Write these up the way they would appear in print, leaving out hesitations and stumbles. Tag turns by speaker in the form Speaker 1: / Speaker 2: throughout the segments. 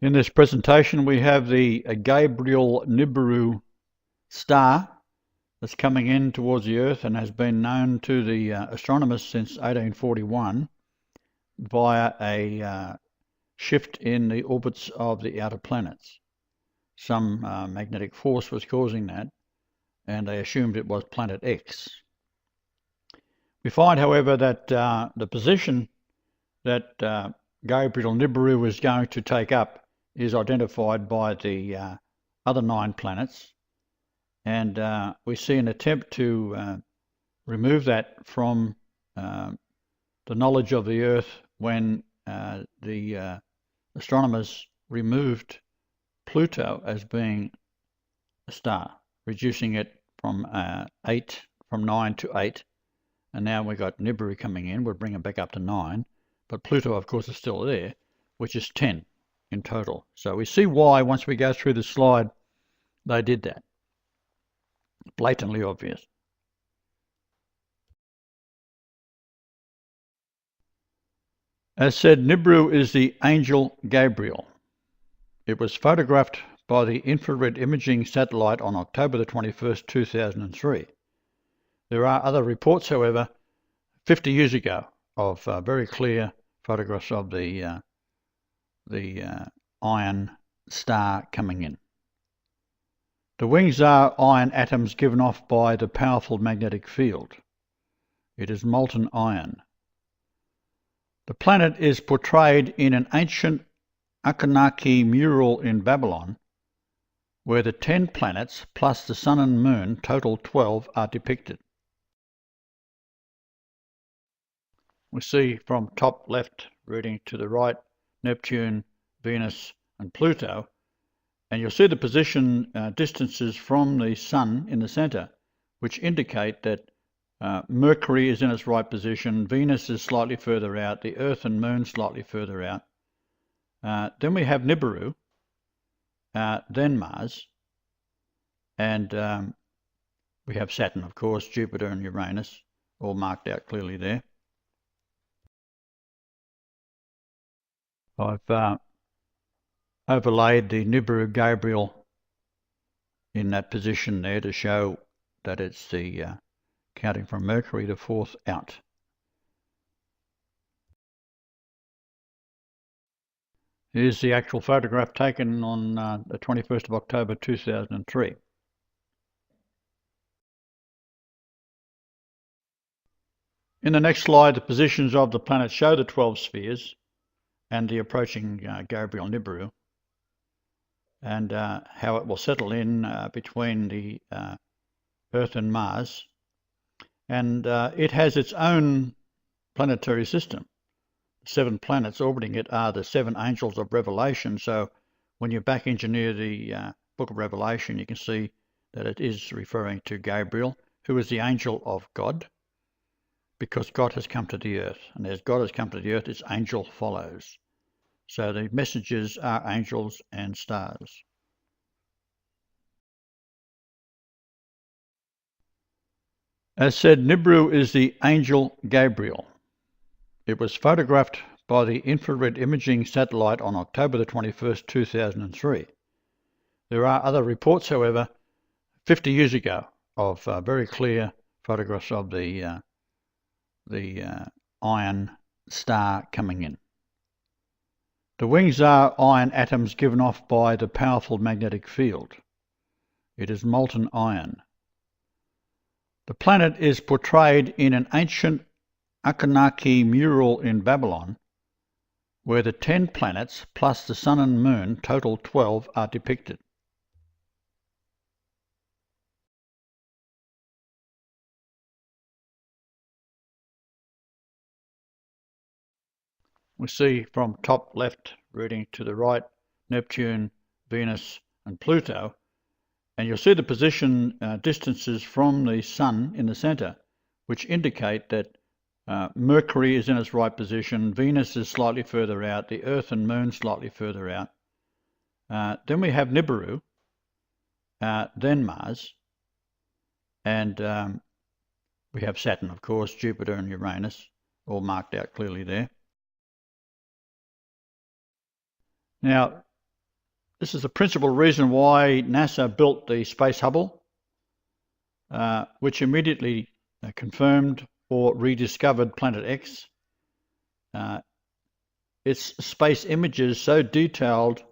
Speaker 1: In this presentation, we have the Gabriel Nibiru star that's coming in towards the Earth and has been known to the astronomers since 1841 via a shift in the orbits of the outer planets. Some magnetic force was causing that, and they assumed it was planet X. We find, however, that the position that Gabriel Nibiru is going to take up is identified by the other 9 planets, and we see an attempt to remove that from the knowledge of the Earth when the astronomers removed Pluto as being a star, reducing it from 9 to 8, and now we've got Nibiru coming in. We'll bring it back up to 9, but Pluto, of course, is still there, which is 10 in total. So we see why, once we go through the slide, they did that. Blatantly obvious. As said, Nibiru is the angel Gabriel. It was photographed by the infrared imaging satellite on October the 21st, 2003. There are other reports, however, 50 years ago of very clear photographs of the iron star coming in. The wings are iron atoms given off by the powerful magnetic field. It is molten iron. The planet is portrayed in an ancient Annunaki mural in Babylon, where the 10 planets plus the Sun and Moon, total 12, are depicted. We see from top left reading to the right Neptune, Venus and Pluto, and you'll see the position distances from the Sun in the centre, which indicate that Mercury is in its right position, Venus is slightly further out, the Earth and Moon slightly further out. Then we have Nibiru, then Mars, and we have Saturn, of course, Jupiter and Uranus, all marked out clearly there. I've overlaid the Nibiru Gabriel in that position there to show that it's the counting from Mercury to 4th out. Here's the actual photograph taken on the 21st of October 2003. In the next slide, the positions of the planets show the 12 spheres and the approaching Gabriel Nibiru, and how it will settle in between the Earth and Mars. And it has its own planetary system. 7 planets orbiting it are the 7 angels of Revelation. So when you back engineer the book of Revelation, you can see that it is referring to Gabriel, who is the angel of God, because God has come to the earth. And as God has come to the earth, its angel follows. So the messengers are angels and stars. As said, Nibiru is the angel Gabriel. It was photographed by the infrared imaging satellite on October the 21st, 2003. There are other reports, however, 50 years ago of very clear photographs of the iron star coming in. The wings are iron atoms given off by the powerful magnetic field. It is molten iron. The planet is portrayed in an ancient Annunaki mural in Babylon, where the 10 planets plus the Sun and Moon, total 12, are depicted. We see from top left reading to the right Neptune, Venus and Pluto, and you'll see the position distances from the Sun in the centre, which indicate that Mercury is in its right position, Venus is slightly further out, the Earth and Moon slightly further out. Then we have Nibiru, then Mars, and we have Saturn, of course, Jupiter and Uranus, all marked out clearly there. Now, This is the principal reason why NASA built the Space Hubble, which immediately confirmed or rediscovered Planet X. Its space images so detailed,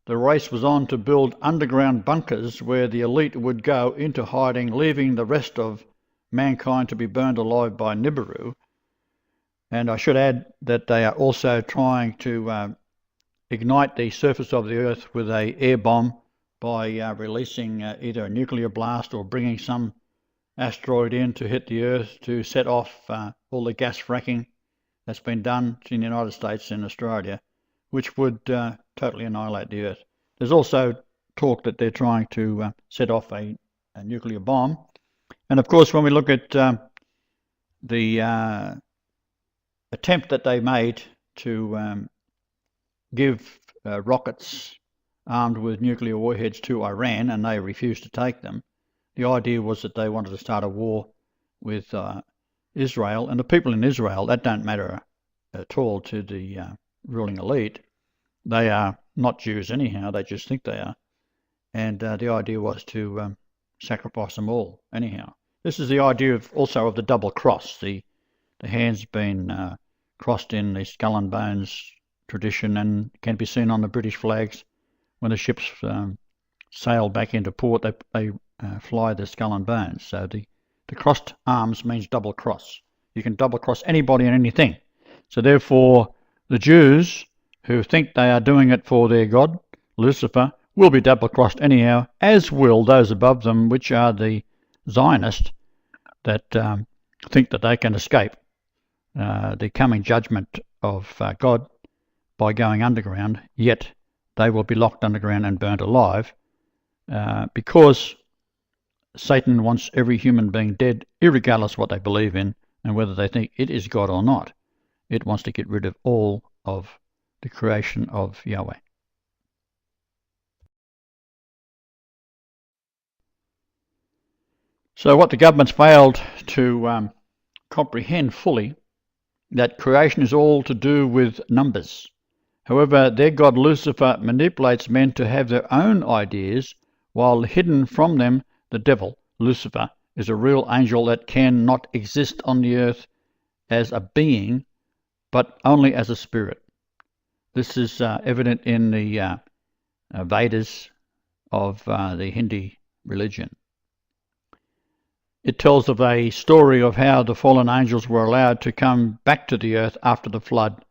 Speaker 1: the race was on to build underground bunkers where the elite would go into hiding, leaving the rest of mankind to be burned alive by Nibiru. And I should add that they are also trying to ignite the surface of the Earth with an air bomb by releasing either a nuclear blast or bringing some asteroid in to hit the Earth to set off all the gas fracking that's been done in the United States and Australia, which would totally annihilate the Earth. There's also talk that they're trying to set off a nuclear bomb. And of course, when we look at the attempt that they made to give rockets armed with nuclear warheads to Iran, and they refused to take them, the idea was that they wanted to start a war with Israel, and the people in Israel, that don't matter at all to the ruling elite. They are not Jews anyhow, they just think they are. And the idea was to sacrifice them all anyhow. This is the idea of also of the double cross, the hands being crossed in the skull and bones tradition, and can be seen on the British flags when the ships sail back into port. They fly the skull and bones. So the crossed arms means double cross. You can double cross anybody and anything. So therefore, the Jews who think they are doing it for their God, Lucifer, will be double crossed anyhow, as will those above them, which are the Zionists that think that they can escape the coming judgment of God by going underground, yet they will be locked underground and burnt alive because Satan wants every human being dead, irregardless of what they believe in and whether they think it is God or not. It wants to get rid of all of the creation of Yahweh. So what the government's failed to comprehend fully, that creation is all to do with numbers. However, their god Lucifer manipulates men to have their own ideas, while hidden from them the devil, Lucifer, is a real angel that cannot exist on the earth as a being, but only as a spirit. This is evident in the Vedas of the Hindi religion. It tells of a story of how the fallen angels were allowed to come back to the earth after the flood.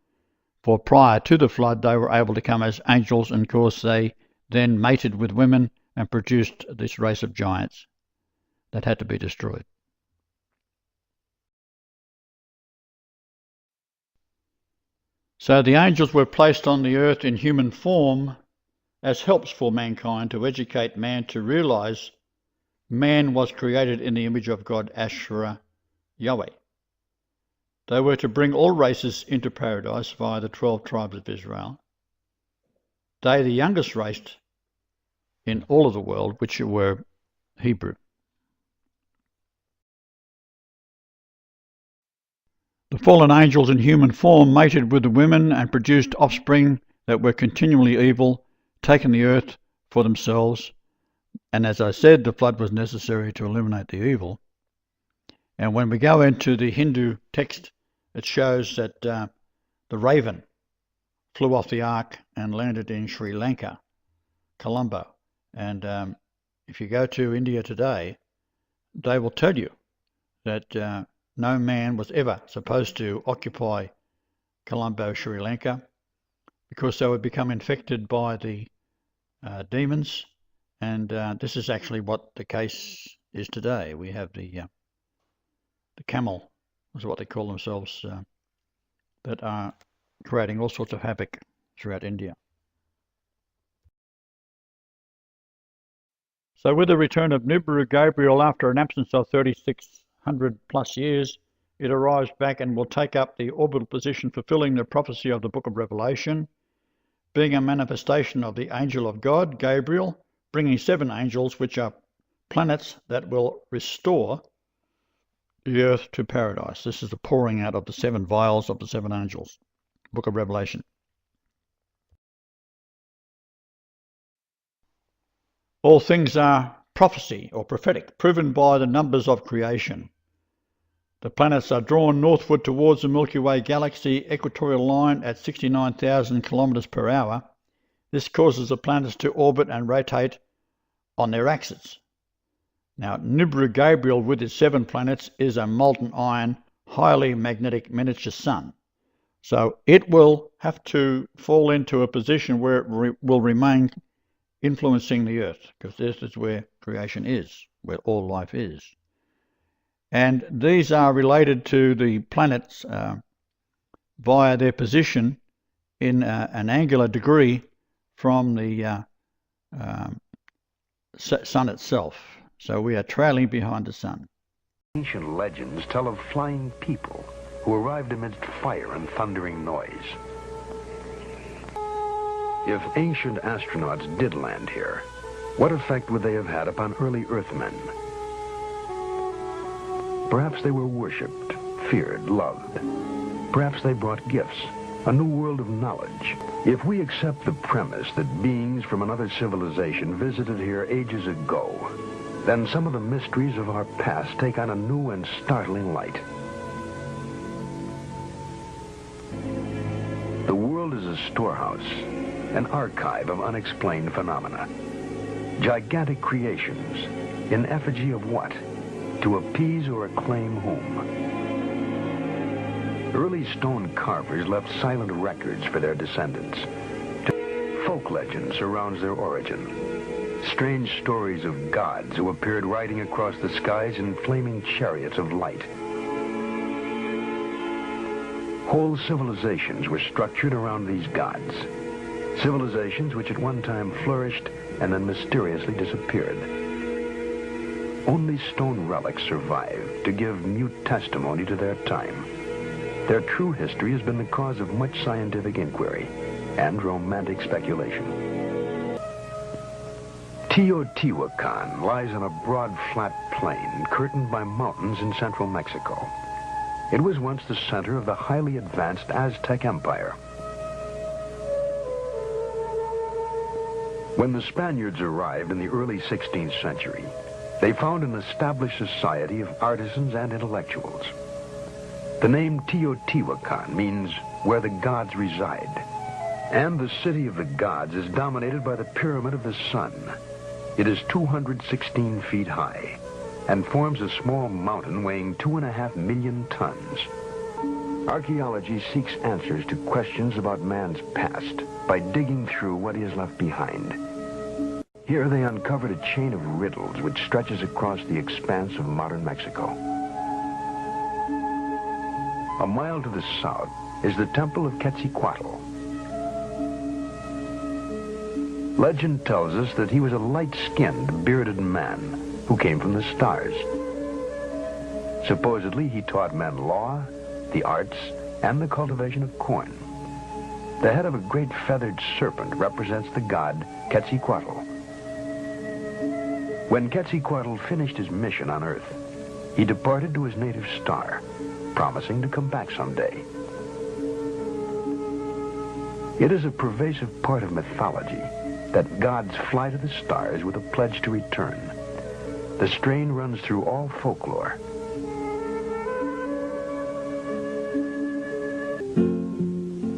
Speaker 1: For prior to the flood, they were able to come as angels, and of course they then mated with women and produced this race of giants that had to be destroyed. So the angels were placed on the earth in human form as helps for mankind to educate man to realize man was created in the image of God, Asherah, Yahweh. They were to bring all races into paradise via the 12 tribes of Israel. They, the youngest race in all of the world, which were Hebrew. The fallen angels in human form mated with the women and produced offspring that were continually evil, taking the earth for themselves. And as I said, the flood was necessary to eliminate the evil. And when we go into the Hindu text, it shows that the raven flew off the ark and landed in Sri Lanka, Colombo. And if you go to India today, they will tell you that no man was ever supposed to occupy Colombo, Sri Lanka, because they would become infected by the demons. And this is actually what the case is today. We have the camel, is what they call themselves, that are creating all sorts of havoc throughout India. So with the return of Nibiru Gabriel after an absence of 3,600 plus years, it arrives back and will take up the orbital position fulfilling the prophecy of the book of Revelation, being a manifestation of the angel of God, Gabriel, bringing 7 angels, which are planets that will restore the earth to paradise. This is the pouring out of the 7 vials of the 7 angels, book of Revelation. All things are prophecy or prophetic, proven by the numbers of creation. The planets are drawn northward towards the Milky Way galaxy equatorial line at 69,000 kilometers per hour. This causes the planets to orbit and rotate on their axes. Now, Nibiru Gabriel with its 7 planets is a molten iron, highly magnetic miniature sun. So it will have to fall into a position where it will remain influencing the Earth, because this is where creation is, where all life is. And these are related to the planets via their position in an angular degree from the sun itself. So we are trailing behind the sun.
Speaker 2: Ancient legends tell of flying people who arrived amidst fire and thundering noise. If ancient astronauts did land here, what effect would they have had upon early Earthmen? Perhaps they were worshipped, feared, loved. Perhaps they brought gifts, a new world of knowledge. If we accept the premise that beings from another civilization visited here ages ago, then some of the mysteries of our past take on a new and startling light. The world is a storehouse, an archive of unexplained phenomena. Gigantic creations, in effigy of what? To appease or acclaim whom? Early stone carvers left silent records for their descendants. Folk legend surrounds their origin. Strange stories of gods who appeared riding across the skies in flaming chariots of light. Whole civilizations were structured around these gods. Civilizations which at one time flourished and then mysteriously disappeared. Only stone relics survived to give mute testimony to their time. Their true history has been the cause of much scientific inquiry and romantic speculation. Teotihuacan lies on a broad, flat plain curtained by mountains in central Mexico. It was once the center of the highly advanced Aztec Empire. When the Spaniards arrived in the early 16th century, they found an established society of artisans and intellectuals. The name Teotihuacan means where the gods reside, and the city of the gods is dominated by the Pyramid of the Sun. It is 216 feet high and forms a small mountain weighing 2.5 million tons. Archaeology seeks answers to questions about man's past by digging through what he has left behind. Here they uncovered a chain of riddles which stretches across the expanse of modern Mexico. A mile to the south is the Temple of Quetzalcoatl. Legend tells us that he was a light-skinned, bearded man who came from the stars. Supposedly, he taught men law, the arts, and the cultivation of corn. The head of a great feathered serpent represents the god Quetzalcoatl. When Quetzalcoatl finished his mission on Earth, he departed to his native star, promising to come back someday. It is a pervasive part of mythology that gods fly to the stars with a pledge to return. The strain runs through all folklore.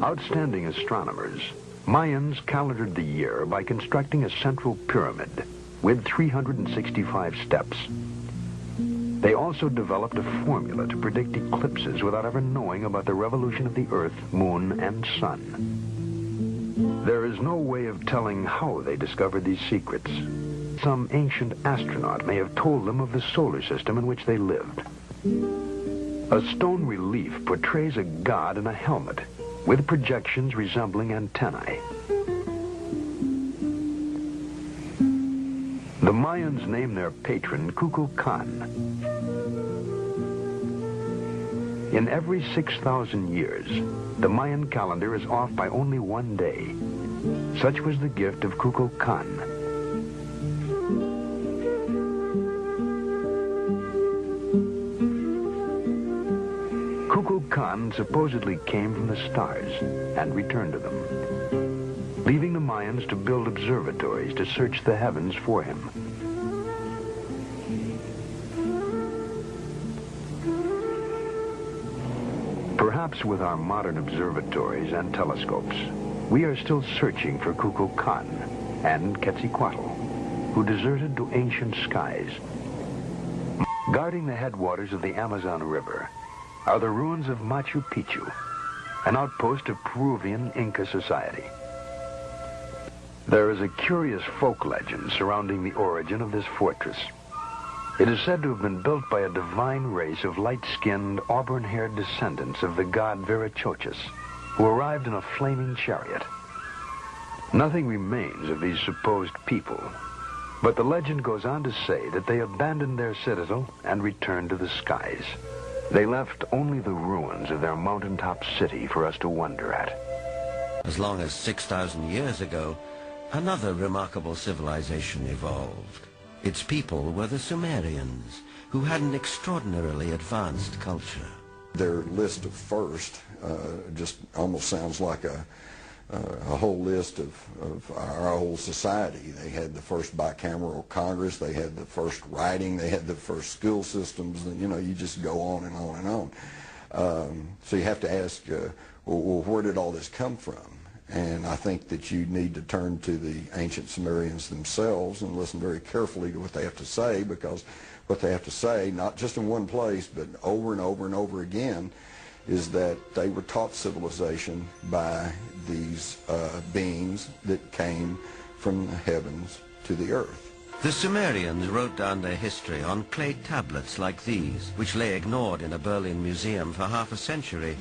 Speaker 2: Outstanding astronomers, Mayans calendared the year by constructing a central pyramid with 365 steps. They also developed a formula to predict eclipses without ever knowing about the revolution of the Earth, Moon, and Sun. There is no way of telling how they discovered these secrets. Some ancient astronaut may have told them of the solar system in which they lived. A stone relief portrays a god in a helmet with projections resembling antennae. The Mayans named their patron Kukulkan. In every 6,000 years, the Mayan calendar is off by only one day. Such was the gift of Kukulkan. Kukulkan supposedly came from the stars and returned to them. leaving the Mayans to build observatories to search the heavens for him. Perhaps with our modern observatories and telescopes, we are still searching for Kukulkan and Quetzalcoatl, who deserted to ancient skies. Guarding the headwaters of the Amazon River are the ruins of Machu Picchu, an outpost of Peruvian Inca society. There is a curious folk legend surrounding the origin of this fortress. It is said to have been built by a divine race of light-skinned, auburn-haired descendants of the god Viracochas, who arrived in a flaming chariot. Nothing remains of these supposed people, but the legend goes on to say that they abandoned their citadel and returned to the skies. They left only the ruins of their mountaintop city for us to wonder at.
Speaker 3: As long as 6,000 years ago, another remarkable civilization evolved. Its people were the Sumerians, who had an extraordinarily advanced culture.
Speaker 4: Their list of first just almost sounds like a whole list of our whole society. They had the first bicameral Congress, they had the first writing, they had the first school systems, and, you know, you just go on and on and on. So you have to ask, well, where did all this come from? And I think that you need to turn to the ancient Sumerians themselves and listen very carefully to what they have to say, because what they have to say, not just in one place, but over and over and over again, is that they were taught civilization by these beings that came from the heavens to the earth.
Speaker 3: The Sumerians wrote down their history on clay tablets like these, which lay ignored in a Berlin museum for half a century.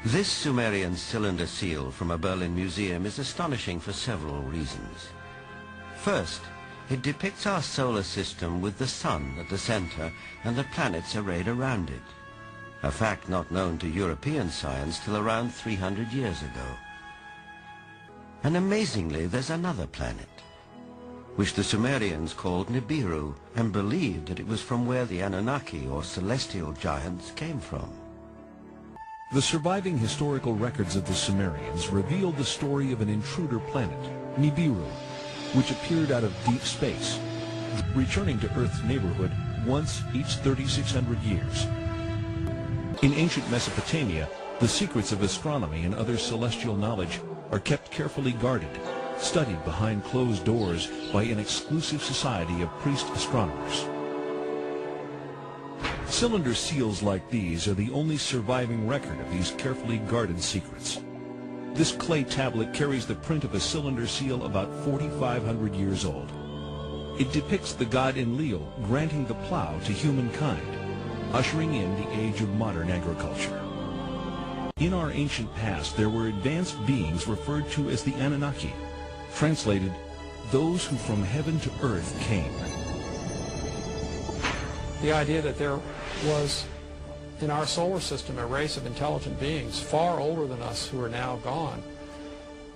Speaker 3: This Sumerian cylinder seal from a Berlin museum is astonishing for several reasons. First, it depicts our solar system with the sun at the center and the planets arrayed around it, a fact not known to European science till around 300 years ago. And amazingly, there's another planet, which the Sumerians called Nibiru, and believed that it was from where the Anunnaki, or celestial giants, came from.
Speaker 5: The surviving historical records of the Sumerians reveal the story of an intruder planet, Nibiru, which appeared out of deep space, returning to Earth's neighborhood once each 3,600 years. In ancient Mesopotamia, the secrets of astronomy and other celestial knowledge are kept carefully guarded, studied behind closed doors by an exclusive society of priest astronomers. Cylinder seals like these are the only surviving record of these carefully guarded secrets. This clay tablet carries the print of a cylinder seal about 4,500 years old. It depicts the god Enlil granting the plow to humankind, ushering in the age of modern agriculture. In our ancient past, there were advanced beings referred to as the Anunnaki, translated, those who from heaven to earth came.
Speaker 6: The idea that there was in our solar system a race of intelligent beings far older than us who are now gone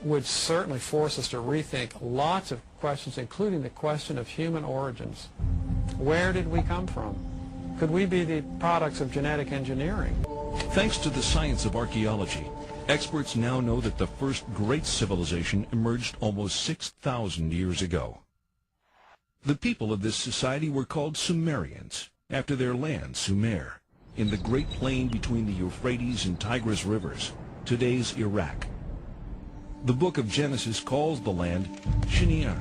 Speaker 6: would certainly force us to rethink lots of questions, including the question of human origins. Where did we come from? Could we be the products of genetic engineering?
Speaker 5: Thanks to the science of archaeology, experts now know that the first great civilization emerged almost 6,000 years ago. The people of this society were called Sumerians, after their land, Sumer, in the Great Plain between the Euphrates and Tigris rivers, today's Iraq. The book of Genesis calls the land Shinar.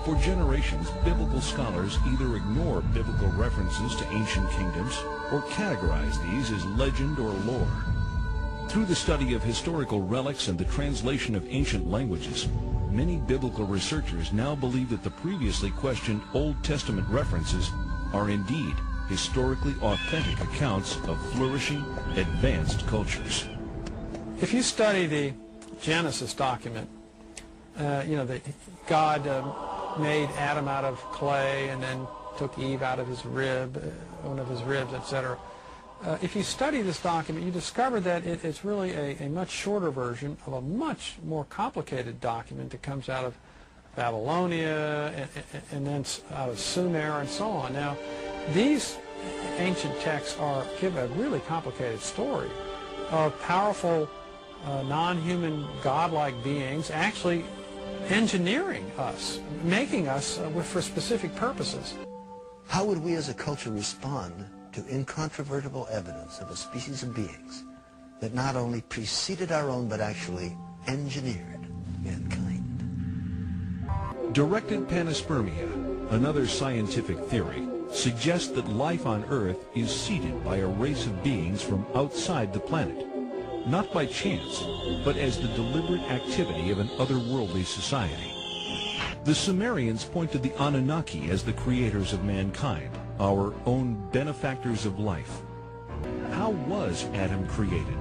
Speaker 5: For generations, biblical scholars either ignore biblical references to ancient kingdoms or categorize these as legend or lore. Through the study of historical relics and the translation of ancient languages, many biblical researchers now believe that the previously questioned Old Testament references are indeed historically authentic accounts of flourishing, advanced cultures.
Speaker 6: If you study the Genesis document, God made Adam out of clay and then took Eve out of his rib, one of his ribs, etc. If you study this document, you discover that it's really a much shorter version of a much more complicated document that comes out of Babylonia and then out of Sumer and so on. Now, these ancient texts give a really complicated story of powerful non-human godlike beings actually engineering us, making us for specific purposes.
Speaker 7: How would we as a culture respond to incontrovertible evidence of a species of beings that not only preceded our own but actually engineered mankind?
Speaker 5: Directed panspermia, another scientific theory, suggests that life on Earth is seeded by a race of beings from outside the planet, not by chance, but as the deliberate activity of an otherworldly society. The Sumerians point to the Anunnaki as the creators of mankind, our own benefactors of life. How was Adam created?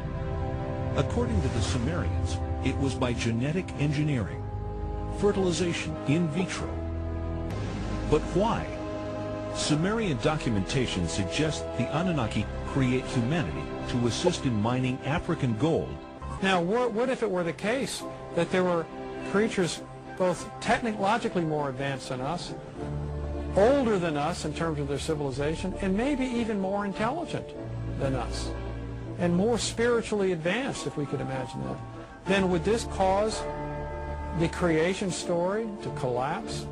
Speaker 5: According to the Sumerians, it was by genetic engineering, fertilization in vitro. But why? Sumerian documentation suggests the Anunnaki create humanity to assist in mining African gold.
Speaker 6: Now, what if it were the case that there were creatures both technologically more advanced than us, older than us in terms of their civilization, and maybe even more intelligent than us, and more spiritually advanced, if we could imagine that? Then would this cause the creation story to collapse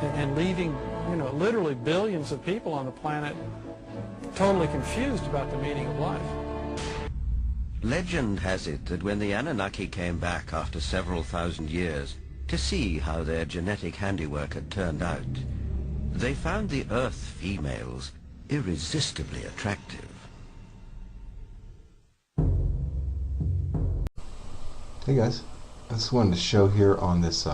Speaker 6: and leaving, literally billions of people on the planet totally confused about the meaning of life?
Speaker 3: Legend has it that when the Anunnaki came back after several thousand years to see how their genetic handiwork had turned out, they found the Earth females irresistibly attractive.
Speaker 8: Hey guys, I just wanted to show here on this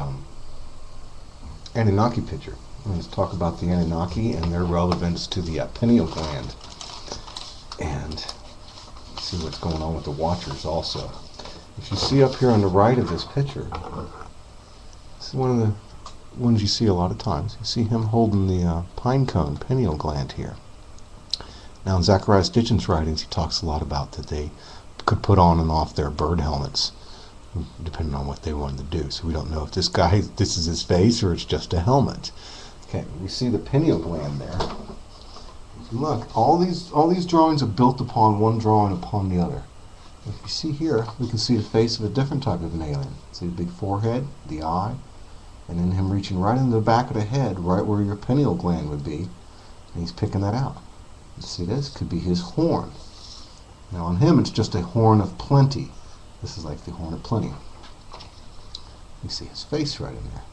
Speaker 8: Anunnaki picture. I'm going to talk about the Anunnaki and their relevance to the pineal gland, and see what's going on with the Watchers also. If you see up here on the right of this picture, this is one of the ones you see a lot of times. You see him holding the pine cone pineal gland here. Now in Zacharias Ditchen's writings, he talks a lot about that they could put on and off their bird helmets depending on what they wanted to do. So we don't know if this is his face or it's just a helmet. Okay, we see the pineal gland there. Look, all these drawings are built upon one drawing upon the other. If you see here, we can see the face of a different type of an alien. See the big forehead, the eye, and then him reaching right into the back of the head, right where your pineal gland would be, and he's picking that out. You see this? Could be his horn. Now on him, it's just a horn of plenty. This is like the horn of plenty. You see his face right in there,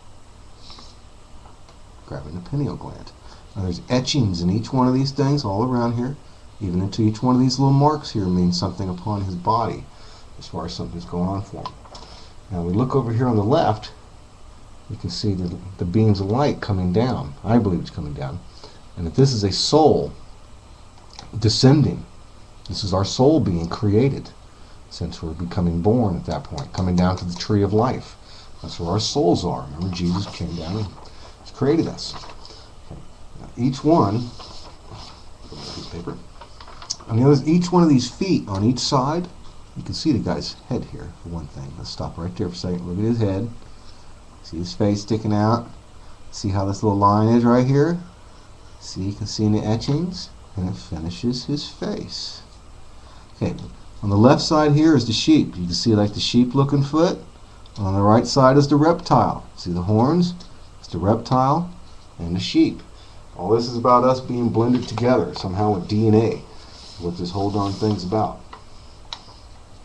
Speaker 8: grabbing the pineal gland. Now there's etchings in each one of these things all around here. Even into each one of these little marks here means something upon his body as far as something's going on for him. Now we look over here on the left, you can see the beams of light coming down. I believe it's coming down. And if this is a soul descending, this is our soul being created, since we're becoming born at that point, coming down to the tree of life. That's where our souls are. Remember, Jesus came down and created us. Okay. Now, each one, piece of paper. And notice each one of these feet on each side, you can see the guy's head here, for one thing. Let's stop right there for a second. Look at his head. See his face sticking out. See how this little line is right here? See, you can see in the etchings, and it finishes his face. Okay. On the left side here is the sheep. You can see like the sheep looking foot. On the right side is the reptile. See the horns? It's the reptile and the sheep. All this is about us being blended together somehow with DNA. What this whole darn thing's about.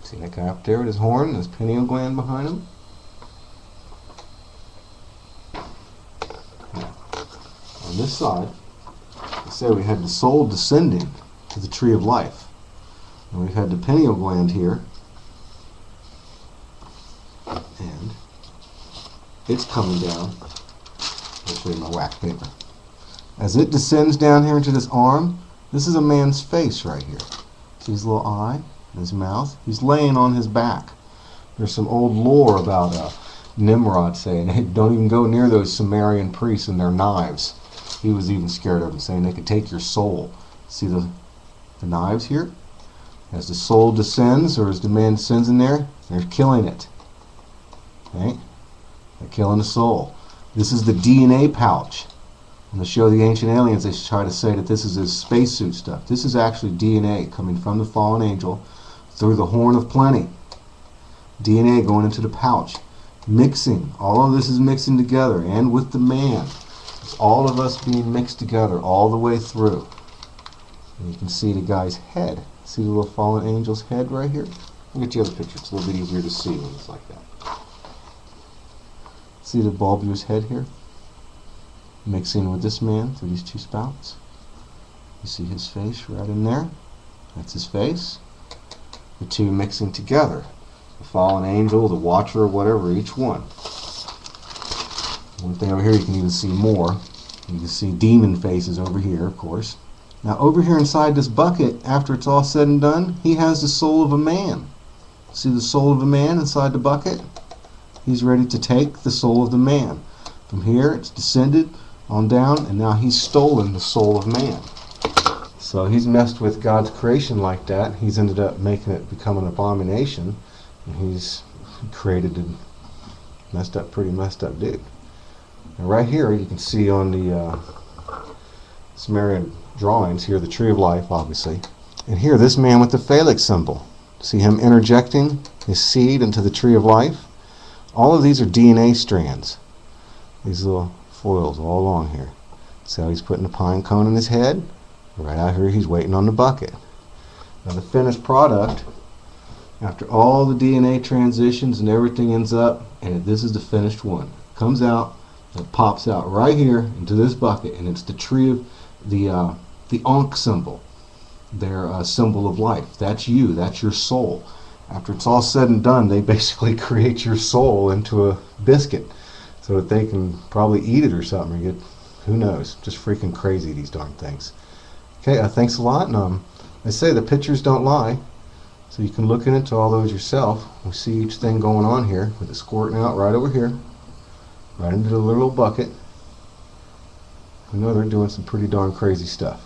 Speaker 8: See that guy up there with his horn and his pineal gland behind him? Now, on this side, I say we had the soul descending to the tree of life. And we've had the pineal gland here, and it's coming down. I'll show you my wax paper. As it descends down here into this arm, this is a man's face right here. See his little eye and his mouth? He's laying on his back. There's some old lore about Nimrod saying, hey, don't even go near those Sumerian priests and their knives. He was even scared of them, saying they could take your soul. See the knives here? As the soul descends, or as the man descends in there, they're killing it. Okay? They're killing the soul. This is the DNA pouch. In the show The Ancient Aliens, they try to say that this is his spacesuit stuff. This is actually DNA coming from the fallen angel through the horn of plenty. DNA going into the pouch, mixing. All of this is mixing together, and with the man. It's all of us being mixed together all the way through. And you can see the guy's head. See the little fallen angel's head right here? Look at the other picture. It's a little bit easier to see when it's like that. See the bulbous head here? Mixing with this man through these two spouts. You see his face right in there? That's his face. The two mixing together. The fallen angel, the watcher, or whatever, each one. One thing over here, you can even see more. You can see demon faces over here, of course. Now over here inside this bucket, after it's all said and done, he has the soul of a man. See the soul of a man inside the bucket? He's ready to take the soul of the man. From here, it's descended on down, and now he's stolen the soul of man. So he's messed with God's creation like that. He's ended up making it become an abomination. And he's created a pretty messed up dude. And right here, you can see on the Sumerian drawings here, the tree of life, obviously. And here, this man with the phallic symbol. See him interjecting his seed into the tree of life? All of these are DNA strands. These little foils all along here. See how he's putting a pine cone in his head? Right out here, he's waiting on the bucket. Now the finished product, after all the DNA transitions and everything ends up, and this is the finished one. Comes out, it pops out right here into this bucket, and it's the tree of the Ankh symbol, their symbol of life. That's you, that's your soul. After it's all said and done, they basically create your soul into a biscuit so that they can probably eat it or something, or get, who knows, just freaking crazy, these darn things. Okay, thanks a lot, and I say the pictures don't lie, so you can look into all those yourself. We see each thing going on here with it squirting out right over here, right into the little bucket. We know they're doing some pretty darn crazy stuff.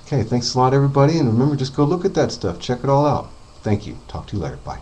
Speaker 8: Okay, thanks a lot, everybody, and remember, just go look at that stuff. Check it all out. Thank you. Talk to you later. Bye.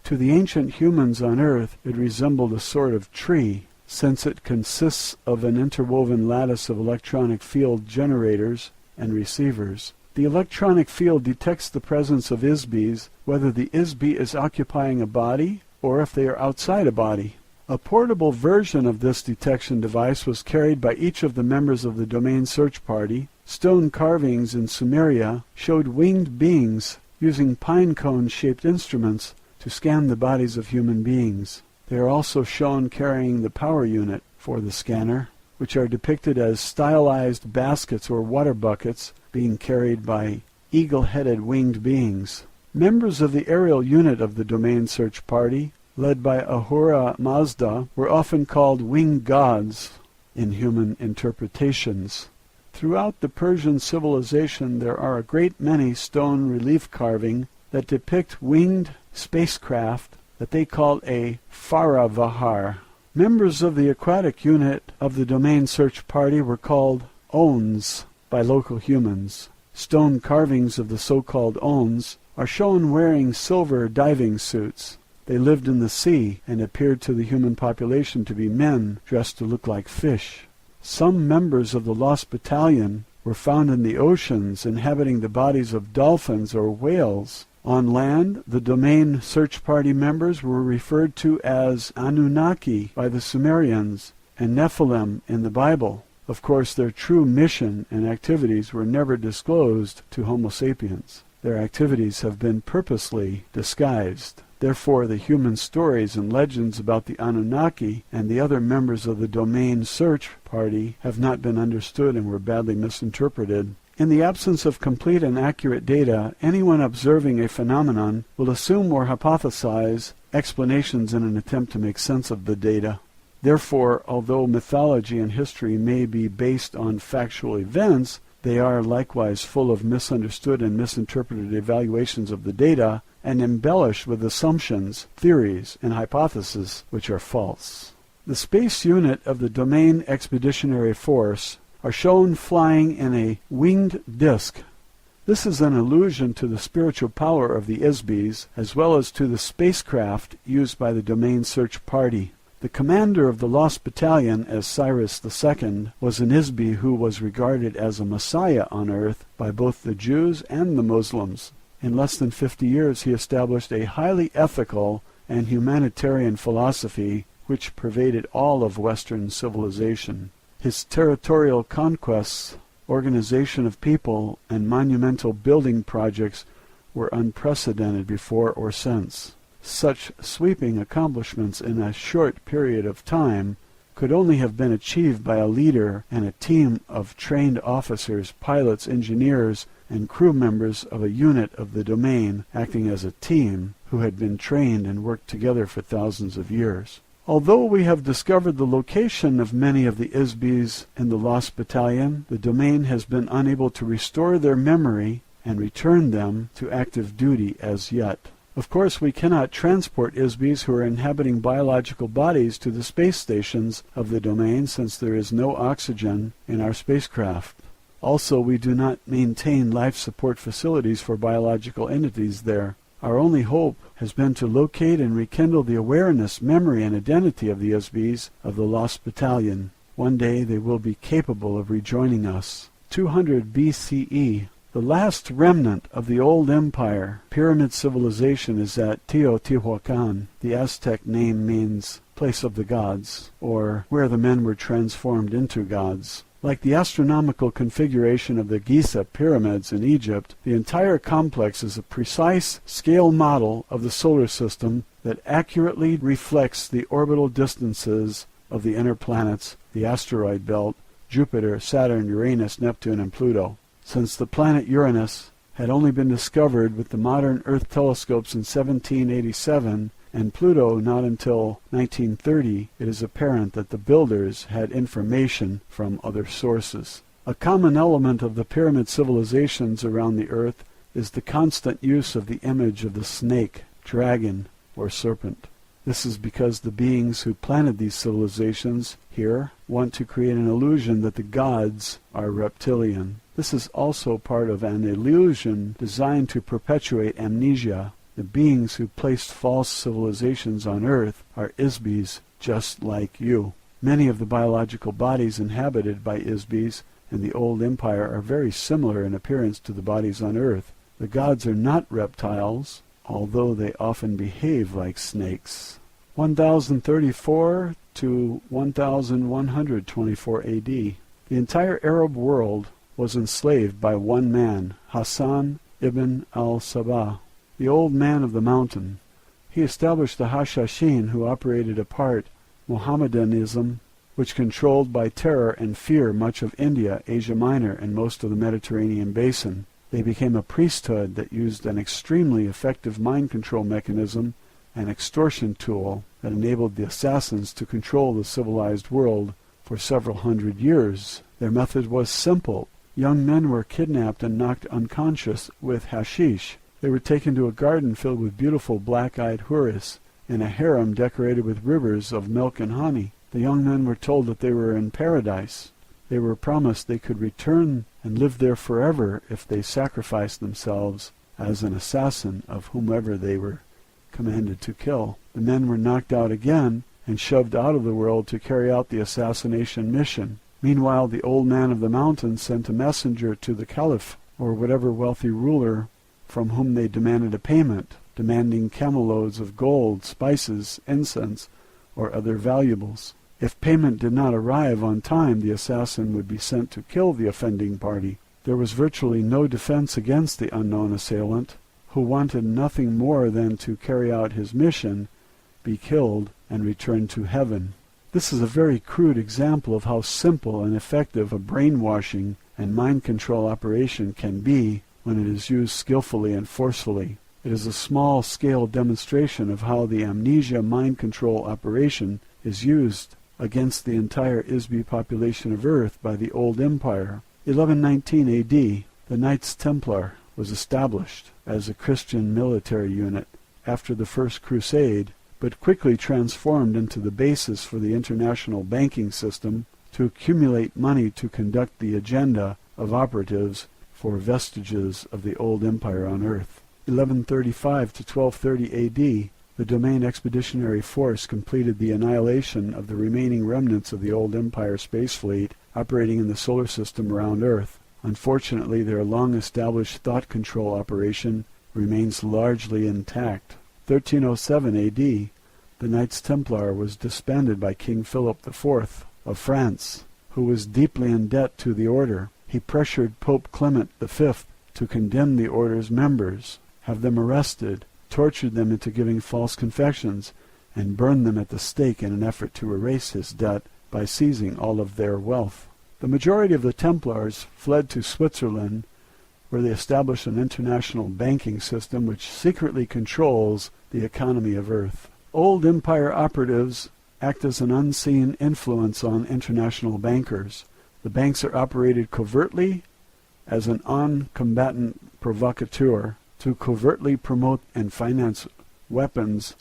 Speaker 9: To the ancient humans on Earth, it resembled a sort of tree, since it consists of an interwoven lattice of electronic field generators and receivers. The electronic field detects the presence of ISBs, whether the ISB is occupying a body or if they are outside a body. A portable version of this detection device was carried by each of the members of the Domain Search Party. Stone carvings in Sumeria showed winged beings using pine cone-shaped instruments to scan the bodies of human beings. They are also shown carrying the power unit for the scanner, which are depicted as stylized baskets or water buckets being carried by eagle-headed winged beings. Members of the aerial unit of the Domain Search Party, led by Ahura Mazda, were often called winged gods in human interpretations. Throughout the Persian civilization there are a great many stone relief carving that depict winged spacecraft that they called a Faravahar. Members of the aquatic unit of the Domain Search Party were called Ons by local humans. Stone carvings of the so-called Ons are shown wearing silver diving suits. They lived in the sea and appeared to the human population to be men dressed to look like fish. Some members of the Lost Battalion were found in the oceans inhabiting the bodies of dolphins or whales. On land, the Domain Search Party members were referred to as Anunnaki by the Sumerians and Nephilim in the Bible. Of course, their true mission and activities were never disclosed to Homo sapiens. Their activities have been purposely disguised. Therefore, the human stories and legends about the Anunnaki and the other members of the Domain Search Party have not been understood and were badly misinterpreted. In the absence of complete and accurate data, anyone observing a phenomenon will assume or hypothesize explanations in an attempt to make sense of the data. Therefore, although mythology and history may be based on factual events, they are likewise full of misunderstood and misinterpreted evaluations of the data and embellished with assumptions, theories, and hypotheses which are false. The space unit of the Domain Expeditionary Force are shown flying in a winged disk. This is an allusion to the spiritual power of the ISBs, as well as to the spacecraft used by the Domain Search Party. The commander of the Lost Battalion, as Cyrus II, was an ISB who was regarded as a messiah on Earth by both the Jews and the Muslims. In less than 50 years he established a highly ethical and humanitarian philosophy which pervaded all of Western civilization. His territorial conquests, organization of people, and monumental building projects were unprecedented before or since. Such sweeping accomplishments in a short period of time could only have been achieved by a leader and a team of trained officers, pilots, engineers, and crew members of a unit of the domain acting as a team who had been trained and worked together for thousands of years. Although we have discovered the location of many of the Isbis in the Lost Battalion, the domain has been unable to restore their memory and return them to active duty as yet. Of course, we cannot transport Isbis who are inhabiting biological bodies to the space stations of the domain since there is no oxygen in our spacecraft. Also, we do not maintain life support facilities for biological entities there. Our only hope has been to locate and rekindle the awareness, memory, and identity of the Isbis of the Lost Battalion. One day they will be capable of rejoining us. 200 BCE. The last remnant of the old empire, pyramid civilization, is at Teotihuacan. The Aztec name means place of the gods, or where the men were transformed into gods. Like the astronomical configuration of the Giza pyramids in Egypt, the entire complex is a precise scale model of the solar system that accurately reflects the orbital distances of the inner planets, the asteroid belt, Jupiter, Saturn, Uranus, Neptune, and Pluto. Since the planet Uranus had only been discovered with the modern Earth telescopes in 1787, and Pluto not until 1930, it is apparent that the builders had information from other sources. A common element of the pyramid civilizations around the Earth is the constant use of the image of the snake, dragon, or serpent. This is because the beings who planted these civilizations here want to create an illusion that the gods are reptilian. This is also part of an illusion designed to perpetuate amnesia. The beings who placed false civilizations on Earth are Isbis just like you. Many of the biological bodies inhabited by Isbis in the old empire are very similar in appearance to the bodies on Earth. The gods are not reptiles, although they often behave like snakes. 1034 to 1124 AD. The entire Arab world was enslaved by one man, Hassan ibn al-Sabah, the old man of the mountain. He established the Hashashin, who operated apart Mohammedanism, which controlled by terror and fear much of India, Asia Minor, and most of the Mediterranean basin. They became a priesthood that used an extremely effective mind control mechanism, an extortion tool that enabled the assassins to control the civilized world for several hundred years. Their method was simple. Young men were kidnapped and knocked unconscious with hashish. They were taken to a garden filled with beautiful black-eyed houris in a harem decorated with rivers of milk and honey. The young men were told that they were in paradise. They were promised they could return and live there forever if they sacrificed themselves as an assassin of whomever they were commanded to kill. The men were knocked out again and shoved out of the world to carry out the assassination mission. Meanwhile, the old man of the mountain sent a messenger to the caliph, or whatever wealthy ruler from whom they demanded a payment, demanding camelloads of gold, spices, incense, or other valuables. If payment did not arrive on time, the assassin would be sent to kill the offending party. There was virtually no defense against the unknown assailant, who wanted nothing more than to carry out his mission, be killed, and return to heaven. This is a very crude example of how simple and effective a brainwashing and mind control operation can be when it is used skillfully and forcefully. It is a small-scale demonstration of how the amnesia mind control operation is used against the entire Isbi population of Earth by the old empire. 1119 AD, the Knights Templar was established as a Christian military unit after the First Crusade, but quickly transformed into the basis for the international banking system to accumulate money to conduct the agenda of operatives for vestiges of the old empire on Earth. 1135 to 1230 AD, the Domain Expeditionary Force completed the annihilation of the remaining remnants of the old empire space fleet operating in the solar system around Earth. Unfortunately, their long-established thought control operation remains largely intact. 1307 A.D., the Knights Templar was disbanded by King Philip IV of France, who was deeply in debt to the order. He pressured Pope Clement V to condemn the order's members, have them arrested, tortured them into giving false confessions, and burn them at the stake in an effort to erase his debt by seizing all of their wealth. The majority of the Templars fled to Switzerland, where they established an international banking system which secretly controls the economy of Earth. Old empire operatives act as an unseen influence on international bankers. The banks are operated covertly as an on-combatant provocateur to covertly promote and finance weapons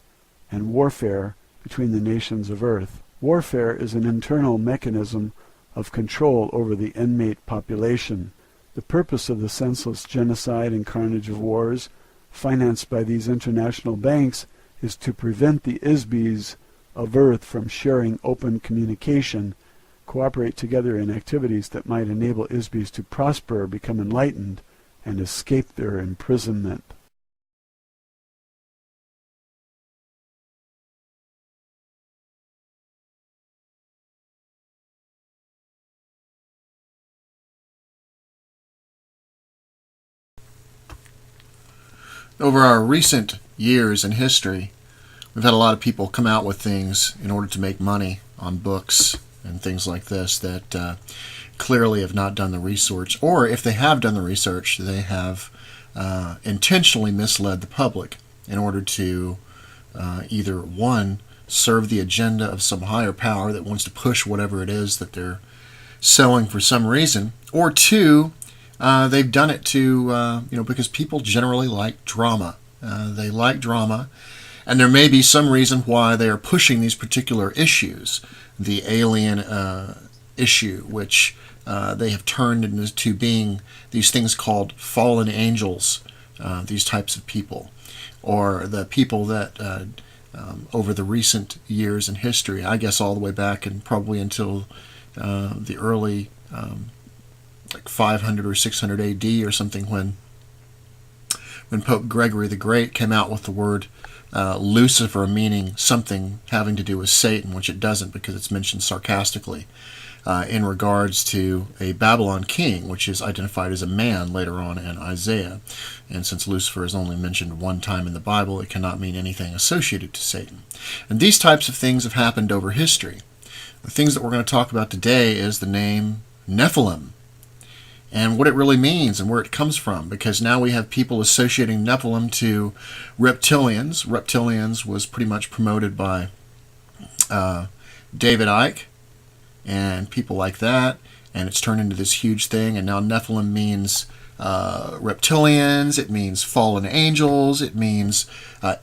Speaker 9: and warfare between the nations of Earth. Warfare is an internal mechanism of control over the inmate population. The purpose of the senseless genocide and carnage of wars financed by these international banks is to prevent the ISBs of Earth from sharing open communication, cooperate together in activities that might enable ISBs to prosper, become enlightened, and escape their imprisonment.
Speaker 10: Over our recent years in history, we've had a lot of people come out with things in order to make money on books and things like this that clearly have not done the research, or if they have done the research, they have intentionally misled the public in order to either, one, serve the agenda of some higher power that wants to push whatever it is that they're selling for some reason, or two, they've done it to, because people generally like drama. They like drama, and there may be some reason why they are pushing these particular issues. The alien issue, which they have turned into being these things called fallen angels, these types of people, or the people that over the recent years in history, I guess all the way back and probably until the early like 500 or 600 AD or something, when Pope Gregory the Great came out with the word Lucifer, meaning something having to do with Satan, which it doesn't because it's mentioned sarcastically in regards to a Babylon king, which is identified as a man later on in Isaiah. And since Lucifer is only mentioned one time in the Bible, it cannot mean anything associated to Satan. And these types of things have happened over history. The things that we're going to talk about today is the name Nephilim, and what it really means and where it comes from, because now we have people associating Nephilim to reptilians. Reptilians was pretty much promoted by David Icke and people like that, and it's turned into this huge thing, and now Nephilim means reptilians, it means fallen angels, it means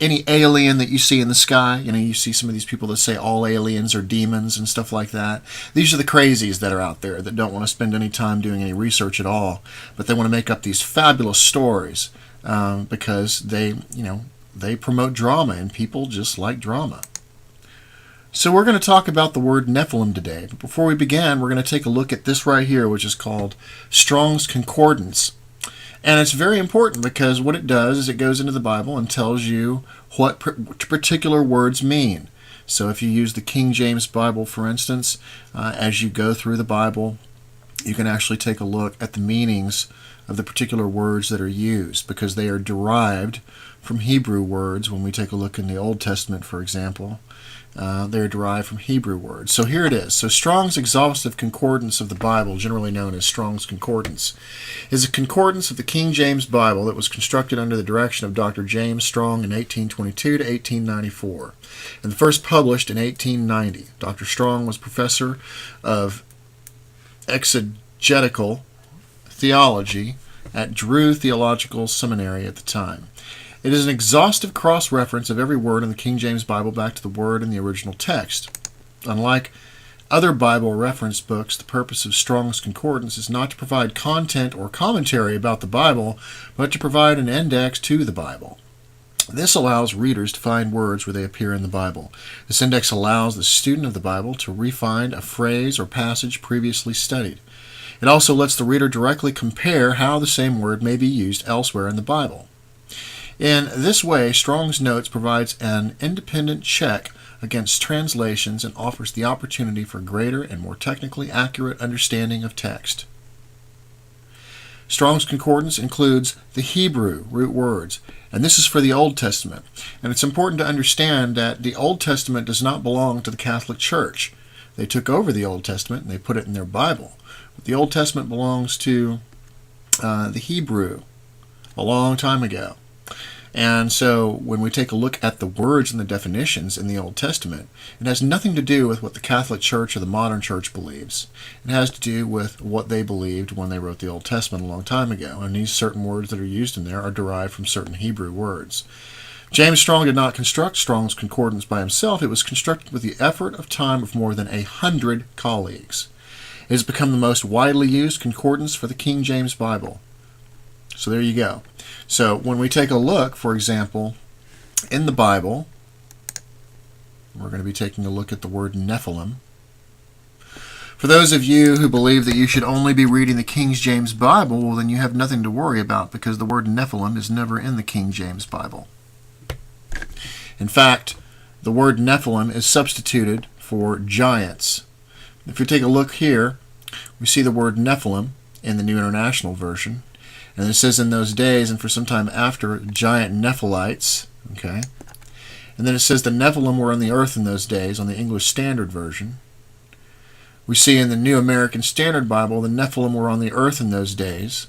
Speaker 10: any alien that you see in the sky. You see some of these people that say all aliens are demons and stuff like that. These are the crazies that are out there that don't want to spend any time doing any research at all, but they want to make up these fabulous stories because they promote drama, and people just like drama. So we're going to talk about the word Nephilim today, but before we begin, we're going to take a look at this right here, which is called Strong's Concordance. And it's very important because what it does is it goes into the Bible and tells you what particular words mean. So if you use the King James Bible, for instance, as you go through the Bible, you can actually take a look at the meanings of the particular words that are used, because they are derived from Hebrew words. When we take a look in the Old Testament, for example, they're derived from Hebrew words. So here it is. So Strong's Exhaustive Concordance of the Bible, generally known as Strong's Concordance, is a concordance of the King James Bible that was constructed under the direction of Dr. James Strong in 1822 to 1894, and first published in 1890. Dr. Strong was professor of exegetical theology at Drew Theological Seminary at the time. It is an exhaustive cross-reference of every word in the King James Bible back to the word in the original text. Unlike other Bible reference books, the purpose of Strong's Concordance is not to provide content or commentary about the Bible, but to provide an index to the Bible. This allows readers to find words where they appear in the Bible. This index allows the student of the Bible to re-find a phrase or passage previously studied. It also lets the reader directly compare how the same word may be used elsewhere in the Bible. In this way, Strong's Notes provides an independent check against translations and offers the opportunity for greater and more technically accurate understanding of text. Strong's Concordance includes the Hebrew root words, and this is for the Old Testament. And it's important to understand that the Old Testament does not belong to the Catholic Church. They took over the Old Testament and they put it in their Bible. But the Old Testament belongs to the Hebrew a long time ago. And so when we take a look at the words and the definitions in the Old Testament, it has nothing to do with what the Catholic Church or the modern church believes. It has to do with what they believed when they wrote the Old Testament a long time ago. And these certain words that are used in there are derived from certain Hebrew words. James Strong did not construct Strong's Concordance by himself. It was constructed with the effort of time of more than 100 colleagues. It has become the most widely used concordance for the King James Bible. So there you go. So when we take a look, for example, in the Bible, we're going to be taking a look at the word Nephilim. For those of you who believe that you should only be reading the King James Bible, well, then you have nothing to worry about, because the word Nephilim is never in the King James Bible. In fact, the word Nephilim is substituted for giants. If you take a look here, we see the word Nephilim in the New International Version. And it says in those days, and for some time after, giant Nephilites. Okay. And then it says the Nephilim were on the earth in those days, on the English Standard Version. We see in the New American Standard Bible, the Nephilim were on the earth in those days.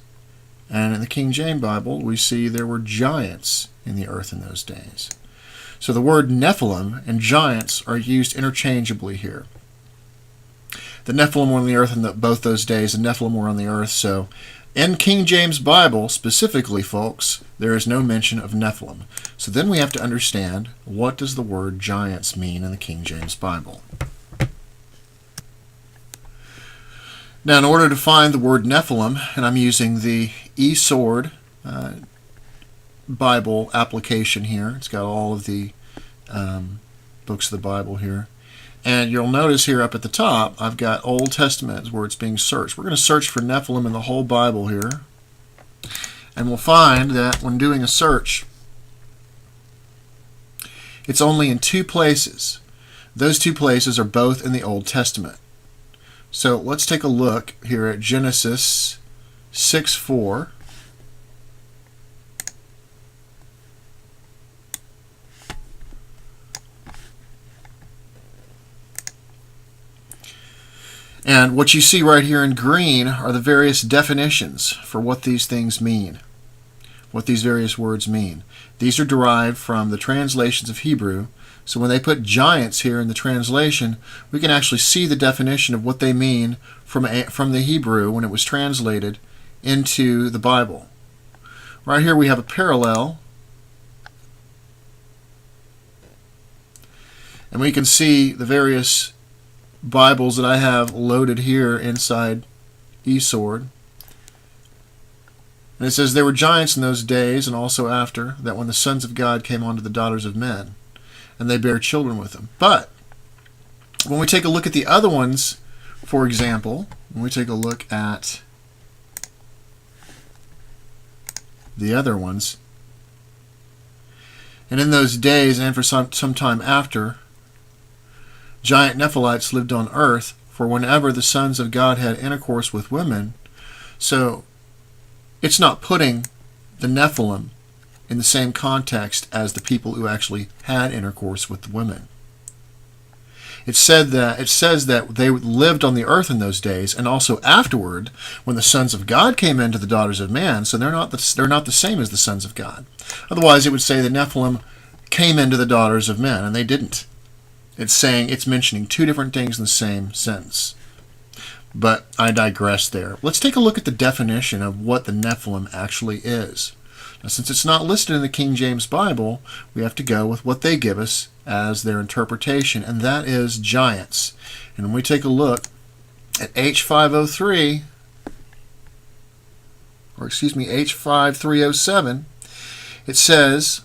Speaker 10: And in the King James Bible, we see there were giants in the earth in those days. So the word Nephilim and giants are used interchangeably here. The Nephilim were on the earth in both those days, and Nephilim were on the earth, so in King James Bible, specifically, folks, there is no mention of Nephilim. So then we have to understand, what does the word giants mean in the King James Bible? Now, in order to find the word Nephilim, and I'm using the eSword Bible application here. It's got all of the books of the Bible here. And you'll notice here up at the top, I've got Old Testament where it's being searched. We're going to search for Nephilim in the whole Bible here. And we'll find that when doing a search, it's only in two places. Those two places are both in the Old Testament. So let's take a look here at Genesis 6:4. And what you see right here in green are the various definitions for what these things mean, what these various words mean. These are derived from the translations of Hebrew. So when they put giants here in the translation, we can actually see the definition of what they mean from the Hebrew when it was translated into the Bible. Right here we have a parallel. And we can see the various Bibles that I have loaded here inside eSword. And it says, there were giants in those days and also after, that when the sons of God came unto the daughters of men, and they bare children with them. But when we take a look at the other ones, for example, when we take a look at the other ones, and in those days and for some time after, giant Nephilites lived on earth, for whenever the sons of God had intercourse with women. So it's not putting the Nephilim in the same context as the people who actually had intercourse with the women. It says that they lived on the earth in those days, and also afterward, when the sons of God came into the daughters of man. So they're not the same as the sons of God. Otherwise, it would say the Nephilim came into the daughters of men, and they didn't. It's mentioning two different things in the same sentence. But I digress there. Let's take a look at the definition of what the Nephilim actually is. Now, since it's not listed in the King James Bible, we have to go with what they give us as their interpretation, and that is giants. And when we take a look at H5307, it says,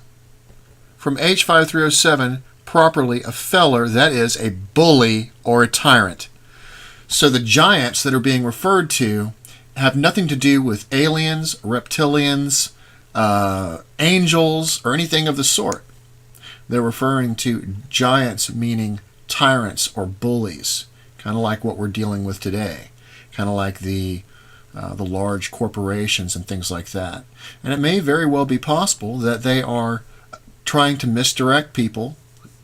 Speaker 10: from H5307, properly a feller, that is, a bully or a tyrant. So the giants that are being referred to have nothing to do with aliens, reptilians, angels, or anything of the sort. They're referring to giants, meaning tyrants or bullies, kind of like what we're dealing with today, kind of like the large corporations and things like that. And it may very well be possible that they are trying to misdirect people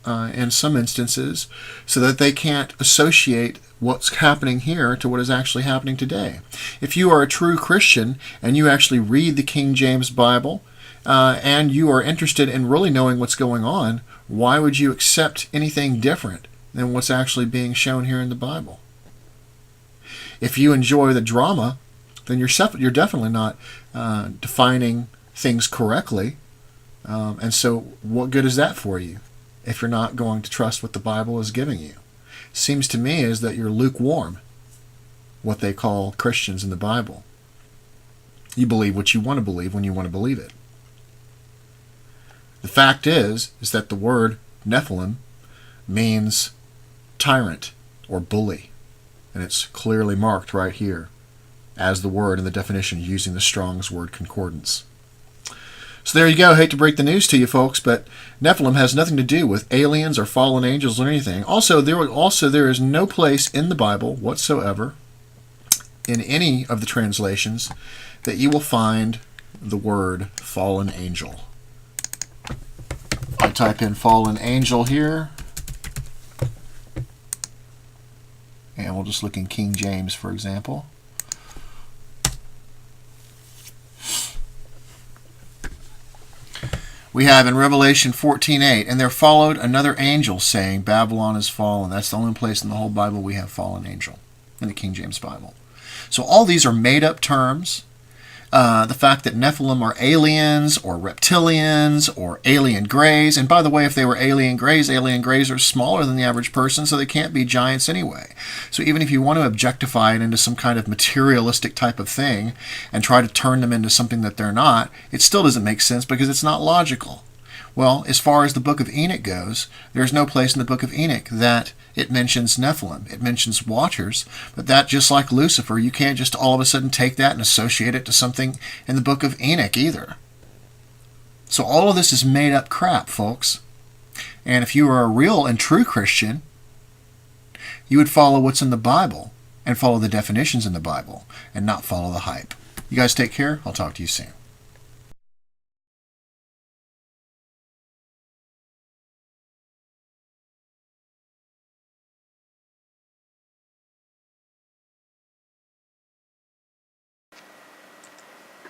Speaker 10: in some instances so that they can't associate what's happening here to what is actually happening today. If you are a true Christian and you actually read the King James Bible and you are interested in really knowing what's going on, why would you accept anything different than what's actually being shown here in the Bible? If you enjoy the drama, then you're definitely not defining things correctly. And so what good is that for you if you're not going to trust what the Bible is giving you? Seems to me is that you're lukewarm, what they call Christians in the Bible. You believe what you want to believe when you want to believe it. The fact is that the word Nephilim means tyrant or bully, and it's clearly marked right here as the word in the definition using the Strong's Word Concordance. So there you go. I hate to break the news to you folks, but Nephilim has nothing to do with aliens or fallen angels or anything. Also, there is no place in the Bible whatsoever, in any of the translations, that you will find the word fallen angel. I type in fallen angel here, and we'll just look in King James, for example. We have in Revelation 14:8, and there followed another angel saying, Babylon is fallen. That's the only place in the whole Bible we have fallen angel, in the King James Bible. So all these are made-up terms. The fact that Nephilim are aliens or reptilians or alien greys. And by the way, if they were alien greys are smaller than the average person, so they can't be giants anyway. So even if you want to objectify it into some kind of materialistic type of thing and try to turn them into something that they're not, it still doesn't make sense because it's not logical. Well, as far as the book of Enoch goes, there's no place in the book of Enoch that it mentions Nephilim. It mentions watchers, but that, just like Lucifer, you can't just all of a sudden take that and associate it to something in the book of Enoch either. So all of this is made up crap, folks. And if you are a real and true Christian, you would follow what's in the Bible and follow the definitions in the Bible and not follow the hype. You guys take care. I'll talk to you soon.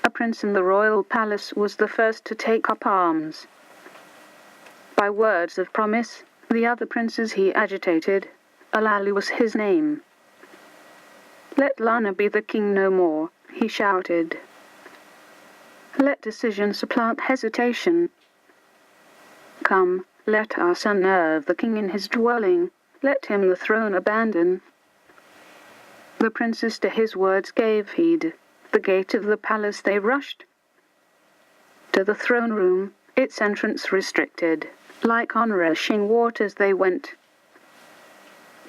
Speaker 11: A prince in the royal palace was the first to take up arms. By words of promise, the other princes he agitated. Alalu was his name. Let Lana be the king no more, he shouted. Let decision supplant hesitation. Come, let us unnerve the king in his dwelling. Let him the throne abandon. The princes to his words gave heed. The gate of the palace they rushed. To the throne room, its entrance restricted. Like on rushing waters they went.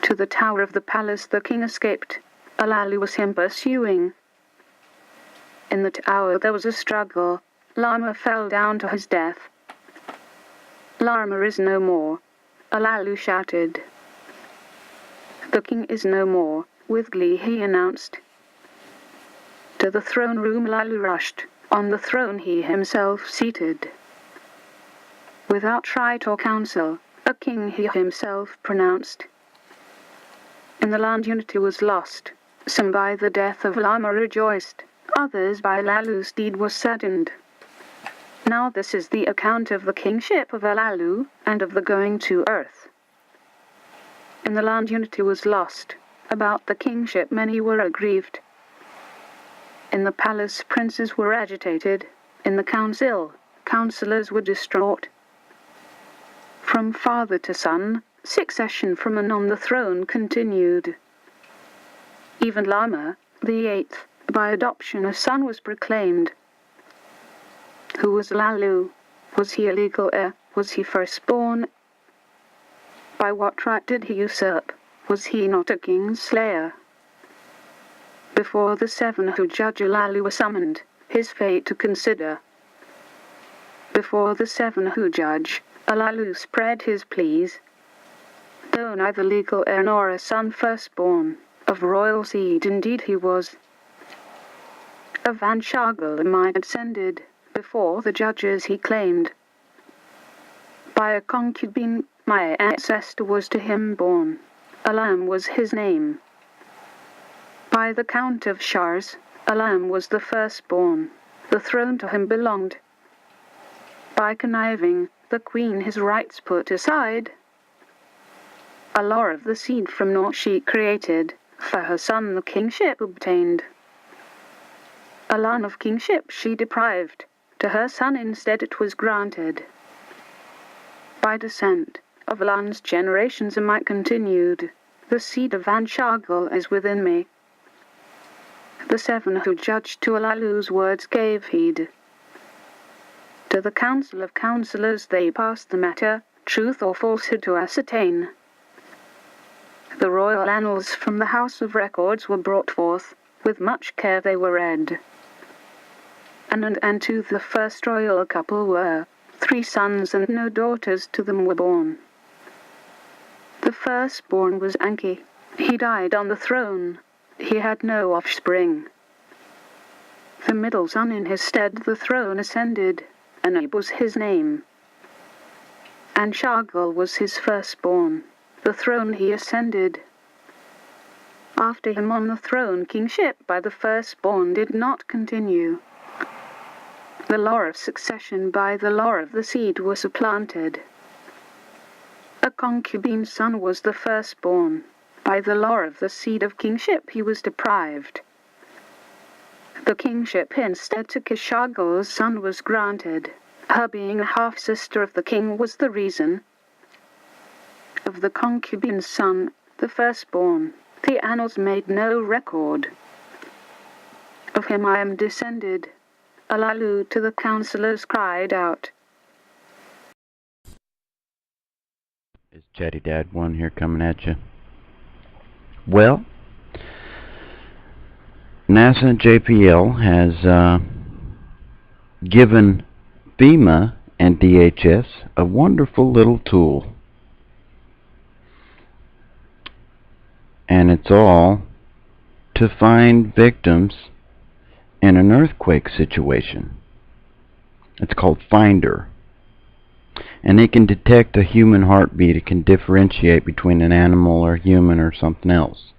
Speaker 11: To the tower of the palace the king escaped. Alalu was him pursuing. In the tower there was a struggle. Lama fell down to his death. Lama is no more, Alalu shouted. The king is no more, with glee he announced. To the throne room Alalu rushed, on the throne he himself seated. Without right or counsel, a king he himself pronounced. In the land unity was lost, some by the death of Lama rejoiced, others by Alalu's deed was saddened. Now this is the account of the kingship of Alalu, and of the going to earth. In the land unity was lost, about the kingship many were aggrieved. In the palace princes were agitated, in the council, councillors were distraught. From father to son, succession from and on the throne continued. Even Lama, the eighth, by adoption a son was proclaimed. Who was Alalu? Was he a legal heir? Was he firstborn? By what right did he usurp? Was he not a king's slayer? Before the seven who judge Alalu were summoned, his fate to consider. Before the seven who judge, Alalu spread his pleas. Though neither legal heir nor a son firstborn, of royal seed indeed he was. Of Vanshagala might ascended, before the judges he claimed. By a concubine, my ancestor was to him born, Alam was his name. By the count of Shars, Alam was the firstborn, the throne to him belonged. By conniving, the queen his rights put aside. A law of the seed from naught she created, for her son the kingship obtained. A land of kingship she deprived, to her son instead it was granted. By descent of lands generations am I continued, the seed of Vanshagal is within me. The seven who judged to Alalu's words gave heed. To the council of councillors they passed the matter, truth or falsehood to ascertain. The royal annals from the House of Records were brought forth, with much care they were read. And to the first royal couple were 3 sons and no daughters to them were born. The firstborn was Anki, he died on the throne, he had no offspring. The middle son in his stead the throne ascended, Anub was his name. And Shagal was his firstborn, the throne he ascended. After him on the throne kingship by the firstborn did not continue. The law of succession by the law of the seed was supplanted. A concubine's son was the firstborn, by the law of the seed of kingship he was deprived. The kingship instead to Kishagal's son was granted, her being a half-sister of the king was the reason. Of the concubine's son, the firstborn, the annals made no record. Of him I am descended, Alalu to the councillors cried out.
Speaker 12: Is Chatty Dad 1 here coming at you? Well, NASA and JPL has given FEMA and DHS a wonderful little tool. And it's all to find victims in an earthquake situation. It's called Finder. And it can detect a human heartbeat. It can differentiate between an animal or human or something else.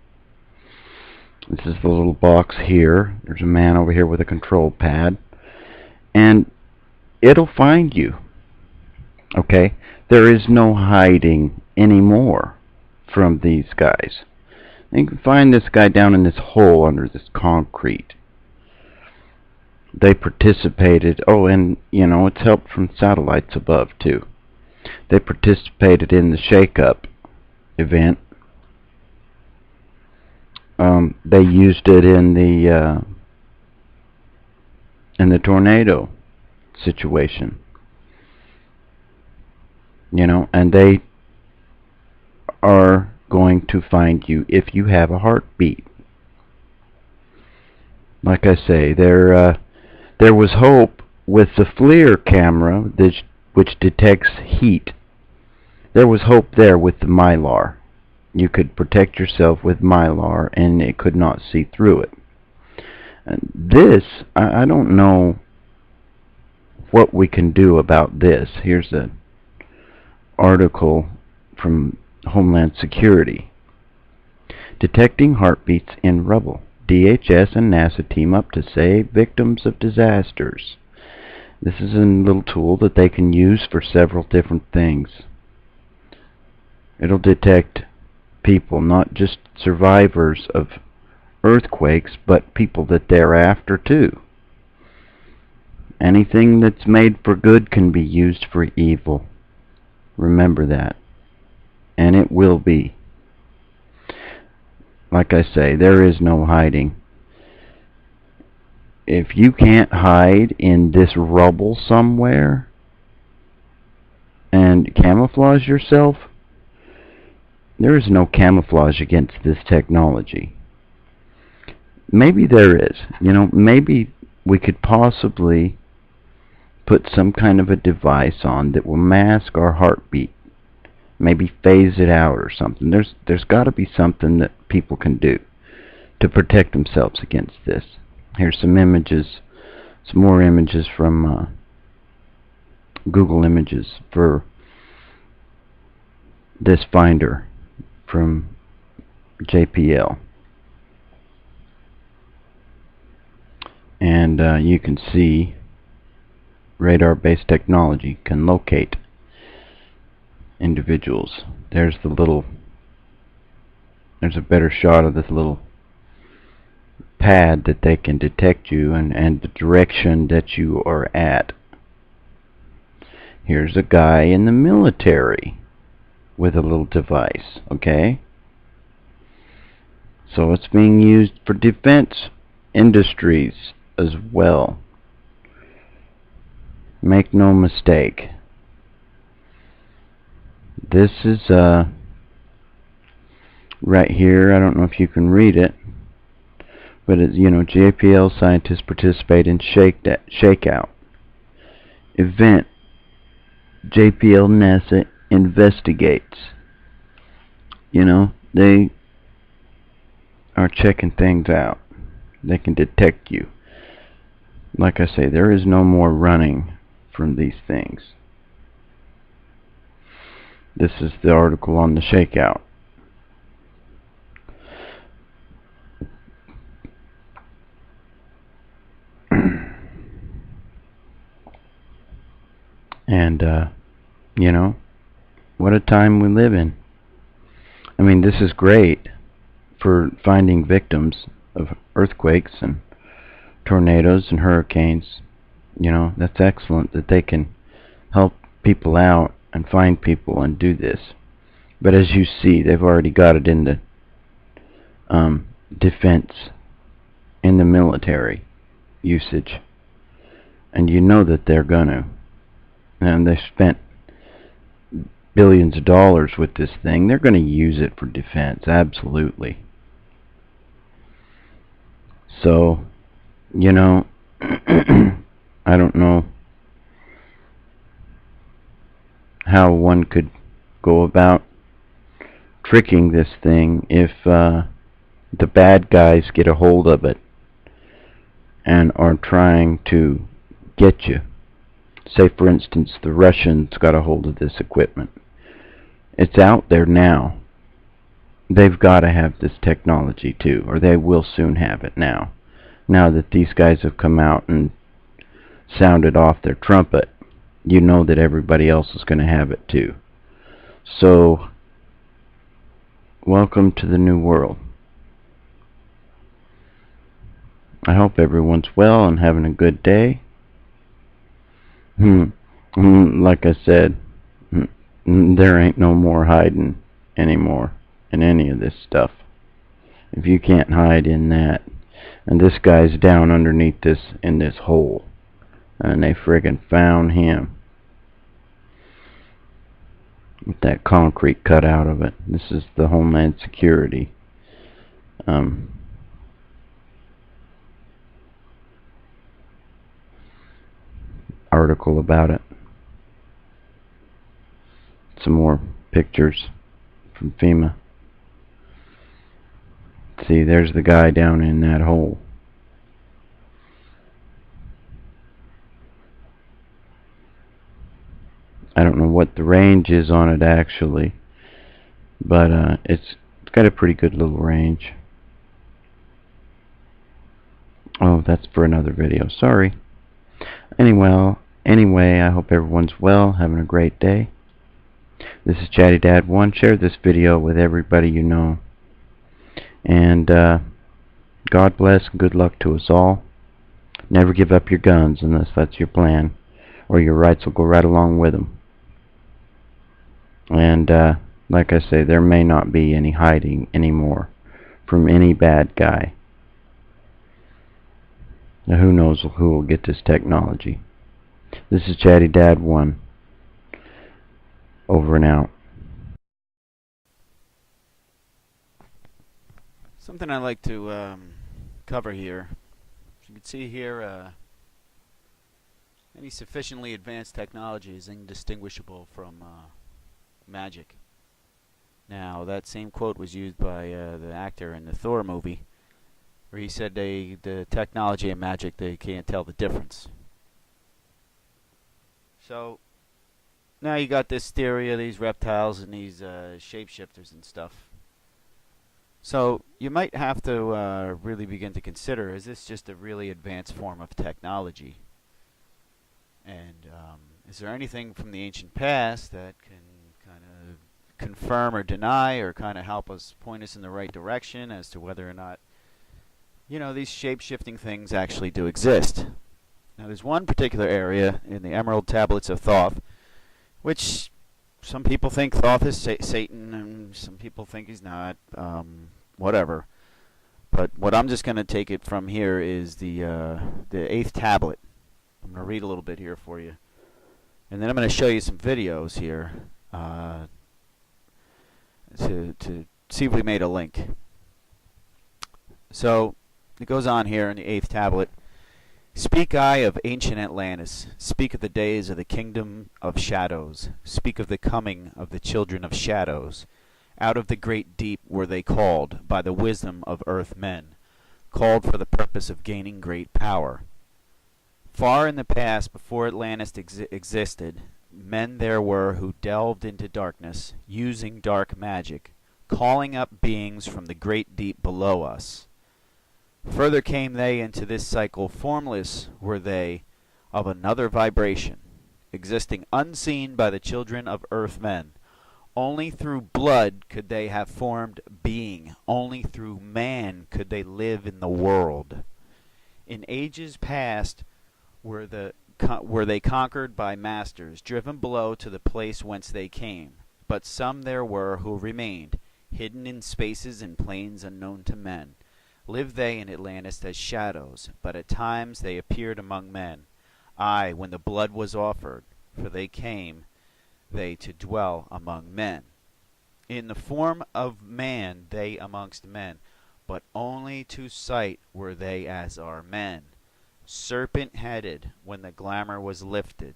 Speaker 12: This is the little box here. There's a man over here with a control pad. And it'll find you. Okay? There is no hiding anymore from these guys. You can find this guy down in this hole under this concrete. They participated, and you know, it's help from satellites above too. They participated in the shake-up event. They used it in the tornado situation. You know, and they are going to find you if you have a heartbeat. Like I say, there was hope with the FLIR camera, which detects heat. There was hope there with the Mylar. You could protect yourself with Mylar, and it could not see through it. And this, I don't know what we can do about this. Here's an article from Homeland Security. Detecting heartbeats in rubble. DHS and NASA team up to save victims of disasters. This is a little tool that they can use for several different things. It'll detect people, not just survivors of earthquakes, but people that they're after too. Anything that's made for good can be used for evil. Remember that. And it will be. Like I say, there is no hiding. If you can't hide in this rubble somewhere and camouflage yourself, there is no camouflage against this technology. Maybe there is. You know, maybe we could possibly put some kind of a device on that will mask our heartbeat, maybe phase it out or something. There's got to be something that people can do to protect themselves against this. Here's some images, some more images from Google Images for this finder from JPL. And you can see radar-based technology can locate individuals. There's a better shot of this little pad that they can detect you and the direction that you are at. Here's a guy in the military with a little device, okay? So it's being used for defense industries as well. Make no mistake. This is right here. I don't know if you can read it, but it's, JPL scientists participate in shakeout event. JPL NASA investigates. They are checking things out. They can detect you. Like I say, there is no more running from these things. This is the article on the shakeout. And, what a time we live in. I mean, this is great for finding victims of earthquakes and tornadoes and hurricanes. That's excellent that they can help people out and find people and do this. But as you see, they've already got it in the defense, in the military usage. And that they're gonna. And they spent billions of dollars with this thing. They're going to use it for defense, absolutely. So, I don't know how one could go about tricking this thing if the bad guys get a hold of it and are trying to get you. Say, for instance, the Russians got a hold of this equipment. It's out there now. They've got to have this technology too, or they will soon have it now. Now that these guys have come out and sounded off their trumpet, that everybody else is going to have it too. So, welcome to the new world. I hope everyone's well and having a good day. Like I said, there ain't no more hiding anymore in any of this stuff. If you can't hide in that, and this guy's down underneath this, in this hole, and they friggin' found him with that concrete cut out of it. This is the Homeland Security article about it. Some more pictures from FEMA. See, there's the guy down in that hole. I don't know what the range is on it actually, but it's got a pretty good little range. Oh, that's for another video. Sorry. Anyway, I hope everyone's well, having a great day. This is Chatty Dad 1. Share this video with everybody you know. And God bless and good luck to us all. Never give up your guns unless that's your plan, or your rights will go right along with them. And like I say, there may not be any hiding anymore from any bad guy. Now who knows who will get this technology. This is Chatty Dad 1. Over and out.
Speaker 13: Something I like to cover here. As you can see here, Any sufficiently advanced technology is indistinguishable from magic. Now, that same quote was used by the actor in the Thor movie, where he said the technology and magic, they can't tell the difference. So, now you got this theory of these reptiles and these shapeshifters and stuff. So, you might have to really begin to consider, is this just a really advanced form of technology? And is there anything from the ancient past that can kind of confirm or deny or kind of help us point us in the right direction as to whether or not, you know, these shape-shifting things actually do exist? Now, there's one particular area in the Emerald Tablets of Thoth, which some people think Thoth is Satan, and some people think he's not, whatever. But what I'm just going to take it from here is the 8th tablet. I'm going to read a little bit here for you. And then I'm going to show you some videos here to see if we made a link. So, it goes on here in the 8th tablet. Speak I of ancient Atlantis, speak of the days of the kingdom of shadows, speak of the coming of the children of shadows. Out of the great deep were they called by the wisdom of earth men, called for the purpose of gaining great power. Far in the past, before Atlantis existed, men there were who delved into darkness, using dark magic, calling up beings from the great deep below us. Further came they into this cycle, formless were they, of another vibration, existing unseen by the children of earth men. Only through blood could they have formed being, only through man could they live in the world. In ages past, were they conquered by masters, driven below to the place whence they came. But some there were who remained, hidden in spaces and plains unknown to men. Lived they in Atlantis as shadows, but at times they appeared among men. Aye, when the blood was offered, for they came they to dwell among men. In the form of man they amongst men, but only to sight were they as are men. Serpent-headed when the glamour was lifted,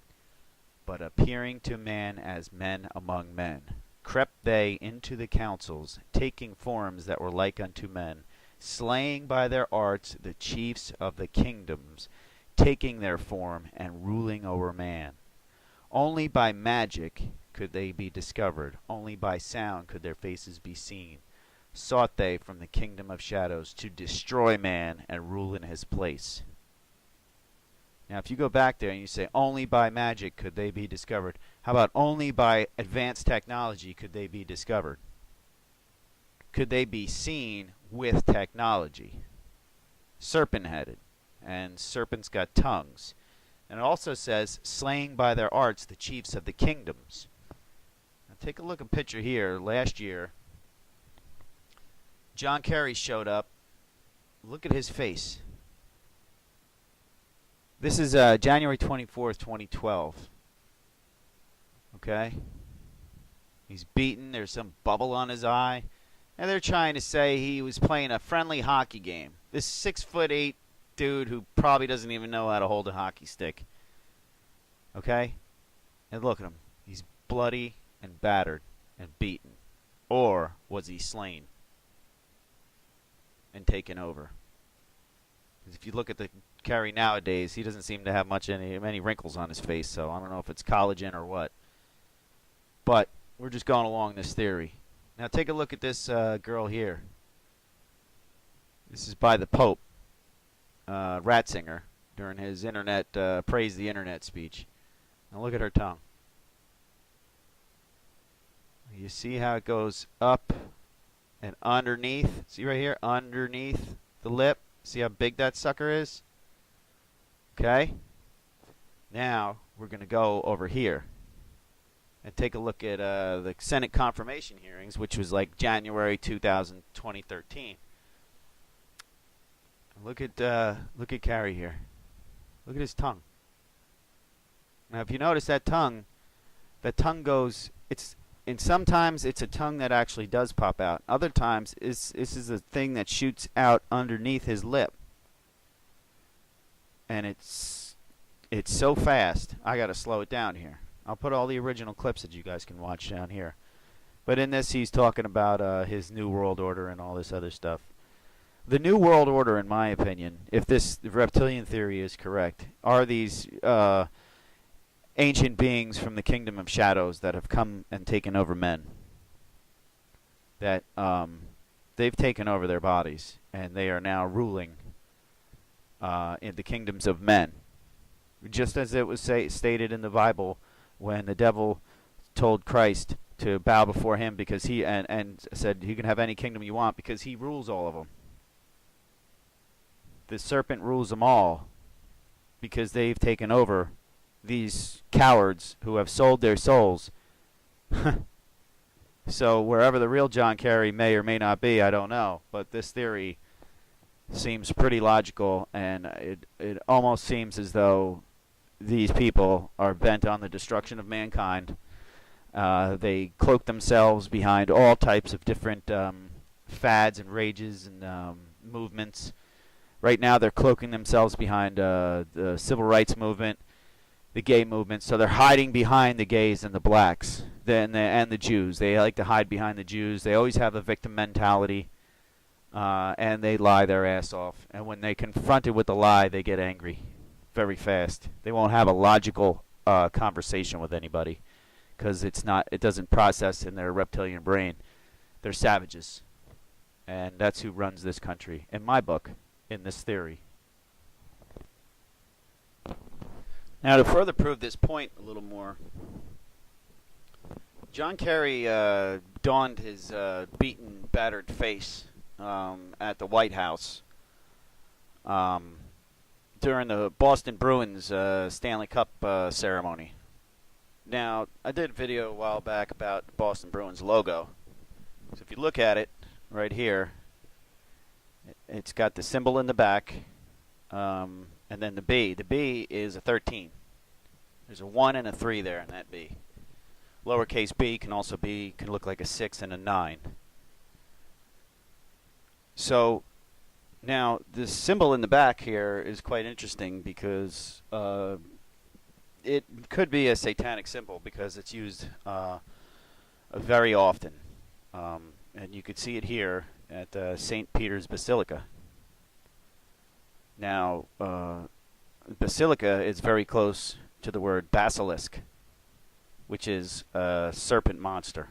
Speaker 13: but appearing to man as men among men. Crept they into the councils, taking forms that were like unto men, slaying by their arts the chiefs of the kingdoms, taking their form and ruling over man. Only by magic could they be discovered, only by sound could their faces be seen. Sought they from the kingdom of shadows to destroy man and rule in his place. Now, if you go back there and you say, only by magic could they be discovered, how about only by advanced technology could they be discovered? Could they be seen with technology? Serpent-headed, and serpents got tongues. And it also says, slaying by their arts the chiefs of the kingdoms. Now, take a look at a picture here. Last year, John Kerry showed up. Look at his face. This is January 24th, 2012. Okay? He's beaten. There's some bubble on his eye. And they're trying to say he was playing a friendly hockey game. This 6'8" dude who probably doesn't even know how to hold a hockey stick. Okay? And look at him. He's bloody and battered and beaten. Or was he slain and taken over? Because if you look at the Kerry nowadays, he doesn't seem to have many wrinkles on his face, so I don't know if it's collagen or what. But we're just going along this theory. Now take a look at this girl here. This is by the Pope, Ratzinger, during his internet praise the internet speech. Now look at her tongue. You see how it goes up and underneath? See right here, underneath the lip? See how big that sucker is? Okay? Now we're going to go over here and take a look at the Senate confirmation hearings, which was like January 2013. Look at Kerry here. Look at his tongue. Now, if you notice that tongue goes. And sometimes it's a tongue that actually does pop out. Other times, this is a thing that shoots out underneath his lip, and it's it's so fast. I got to slow it down here. I'll put all the original clips that you guys can watch down here. But in this, he's talking about his New World Order and all this other stuff. The New World Order, in my opinion, if this reptilian theory is correct, are these ancient beings from the kingdom of shadows that have come and taken over men. That they've taken over their bodies, and they are now ruling in the kingdoms of men. Just as it was stated in the Bible when the devil told Christ to bow before him because he and said you can have any kingdom you want because he rules all of them. The serpent rules them all because they've taken over these cowards who have sold their souls. So wherever the real John Kerry may or may not be, I don't know. But this theory seems pretty logical, and it almost seems as though these people are bent on the destruction of mankind. They cloak themselves behind all types of different fads and rages and movements. Right now they're cloaking themselves behind the civil rights movement, the gay movement, so they're hiding behind the gays and the blacks and the Jews. They like to hide behind the Jews. They always have a victim mentality, and they lie their ass off. And when they're confronted with the lie, they get angry very fast. They won't have a logical conversation with anybody because it doesn't process in their reptilian brain. They're savages, and that's who runs this country, in my book, in this theory. Now, to further prove this point a little more, John Kerry donned his beaten, battered face at the White House during the Boston Bruins Stanley Cup ceremony. Now, I did a video a while back about the Boston Bruins logo. So if you look at it right here, it's got the symbol in the back, and then the B. The B is a 13. There's a 1 and a 3 there in that B. Lowercase b can look like a 6 and a 9. So now the symbol in the back here is quite interesting because it could be a satanic symbol because it's used very often. And you could see it here at St. Peter's Basilica. Now, basilica is very close to the word basilisk, which is a serpent monster.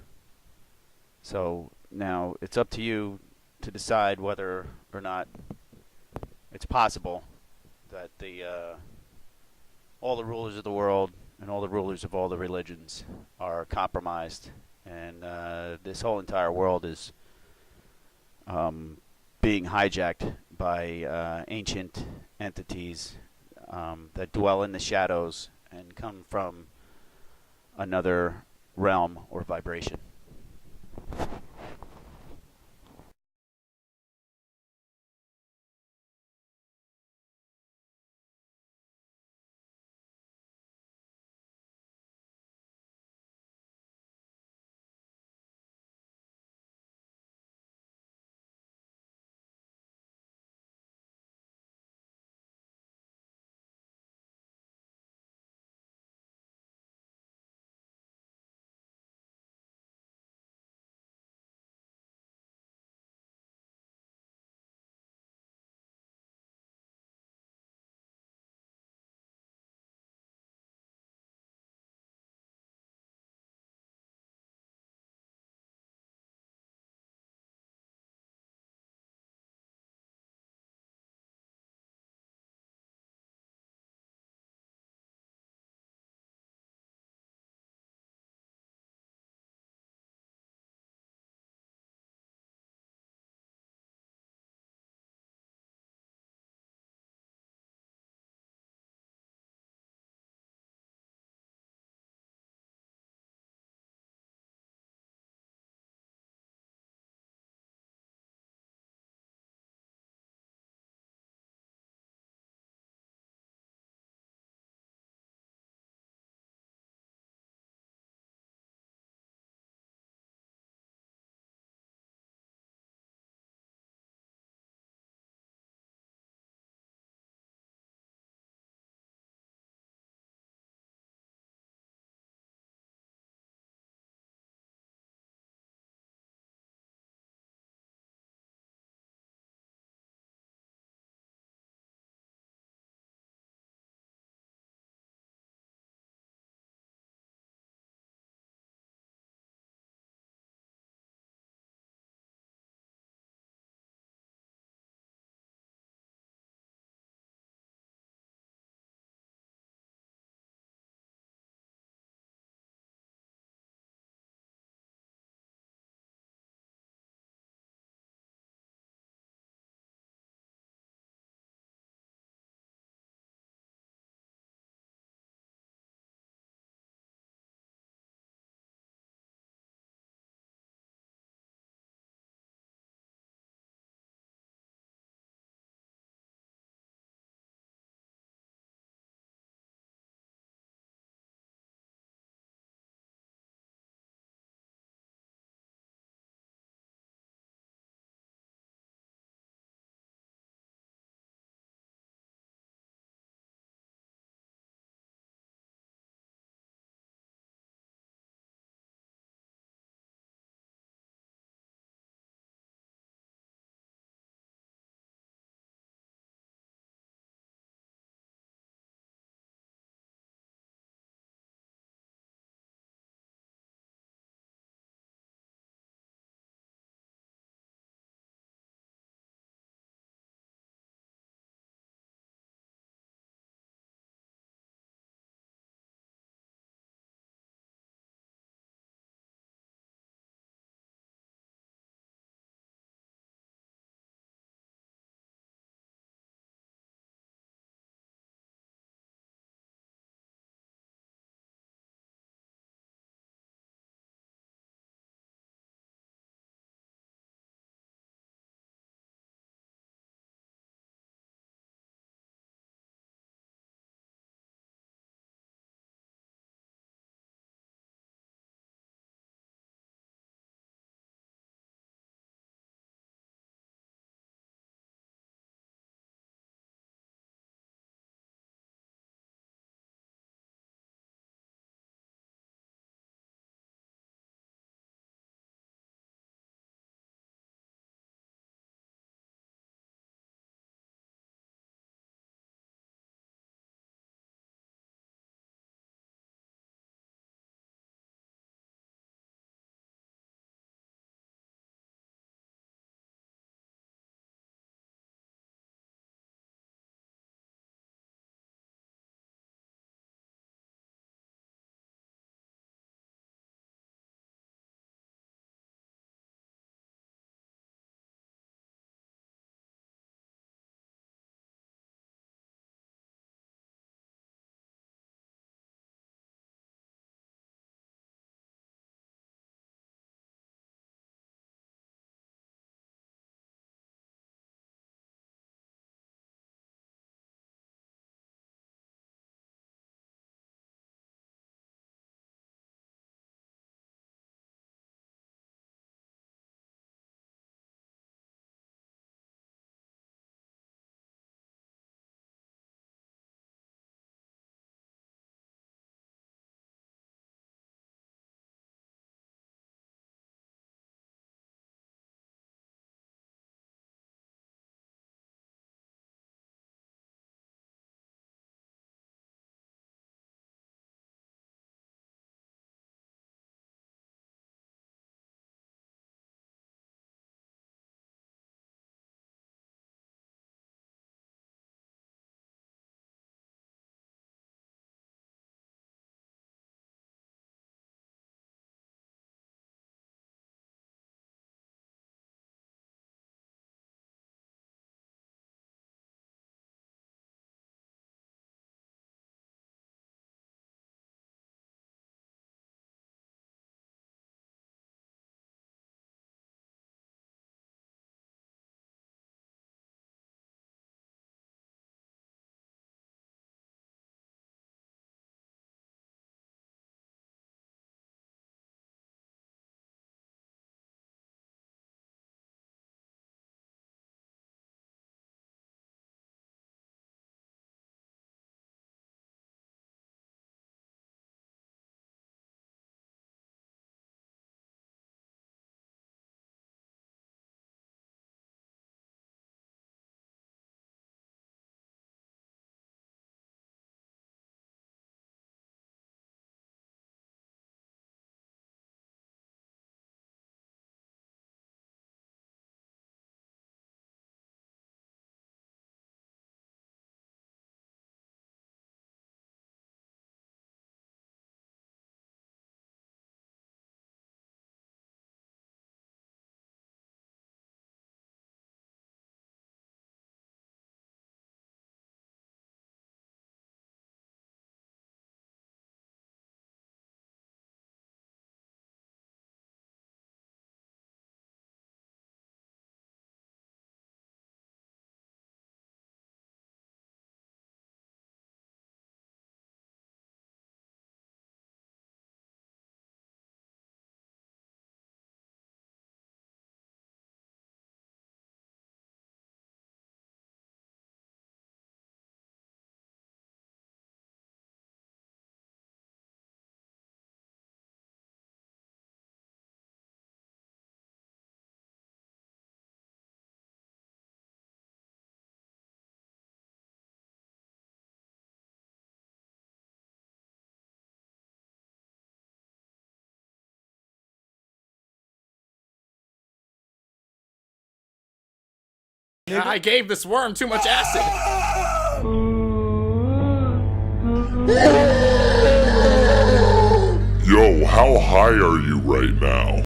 Speaker 13: So now it's up to you to decide whether or not it's possible that all the rulers of the world and all the rulers of all the religions are compromised, and this whole entire world is being hijacked by ancient entities that dwell in the shadows and come from another realm or vibration.
Speaker 14: I gave this worm too much acid.
Speaker 15: Yo, how high are you right now?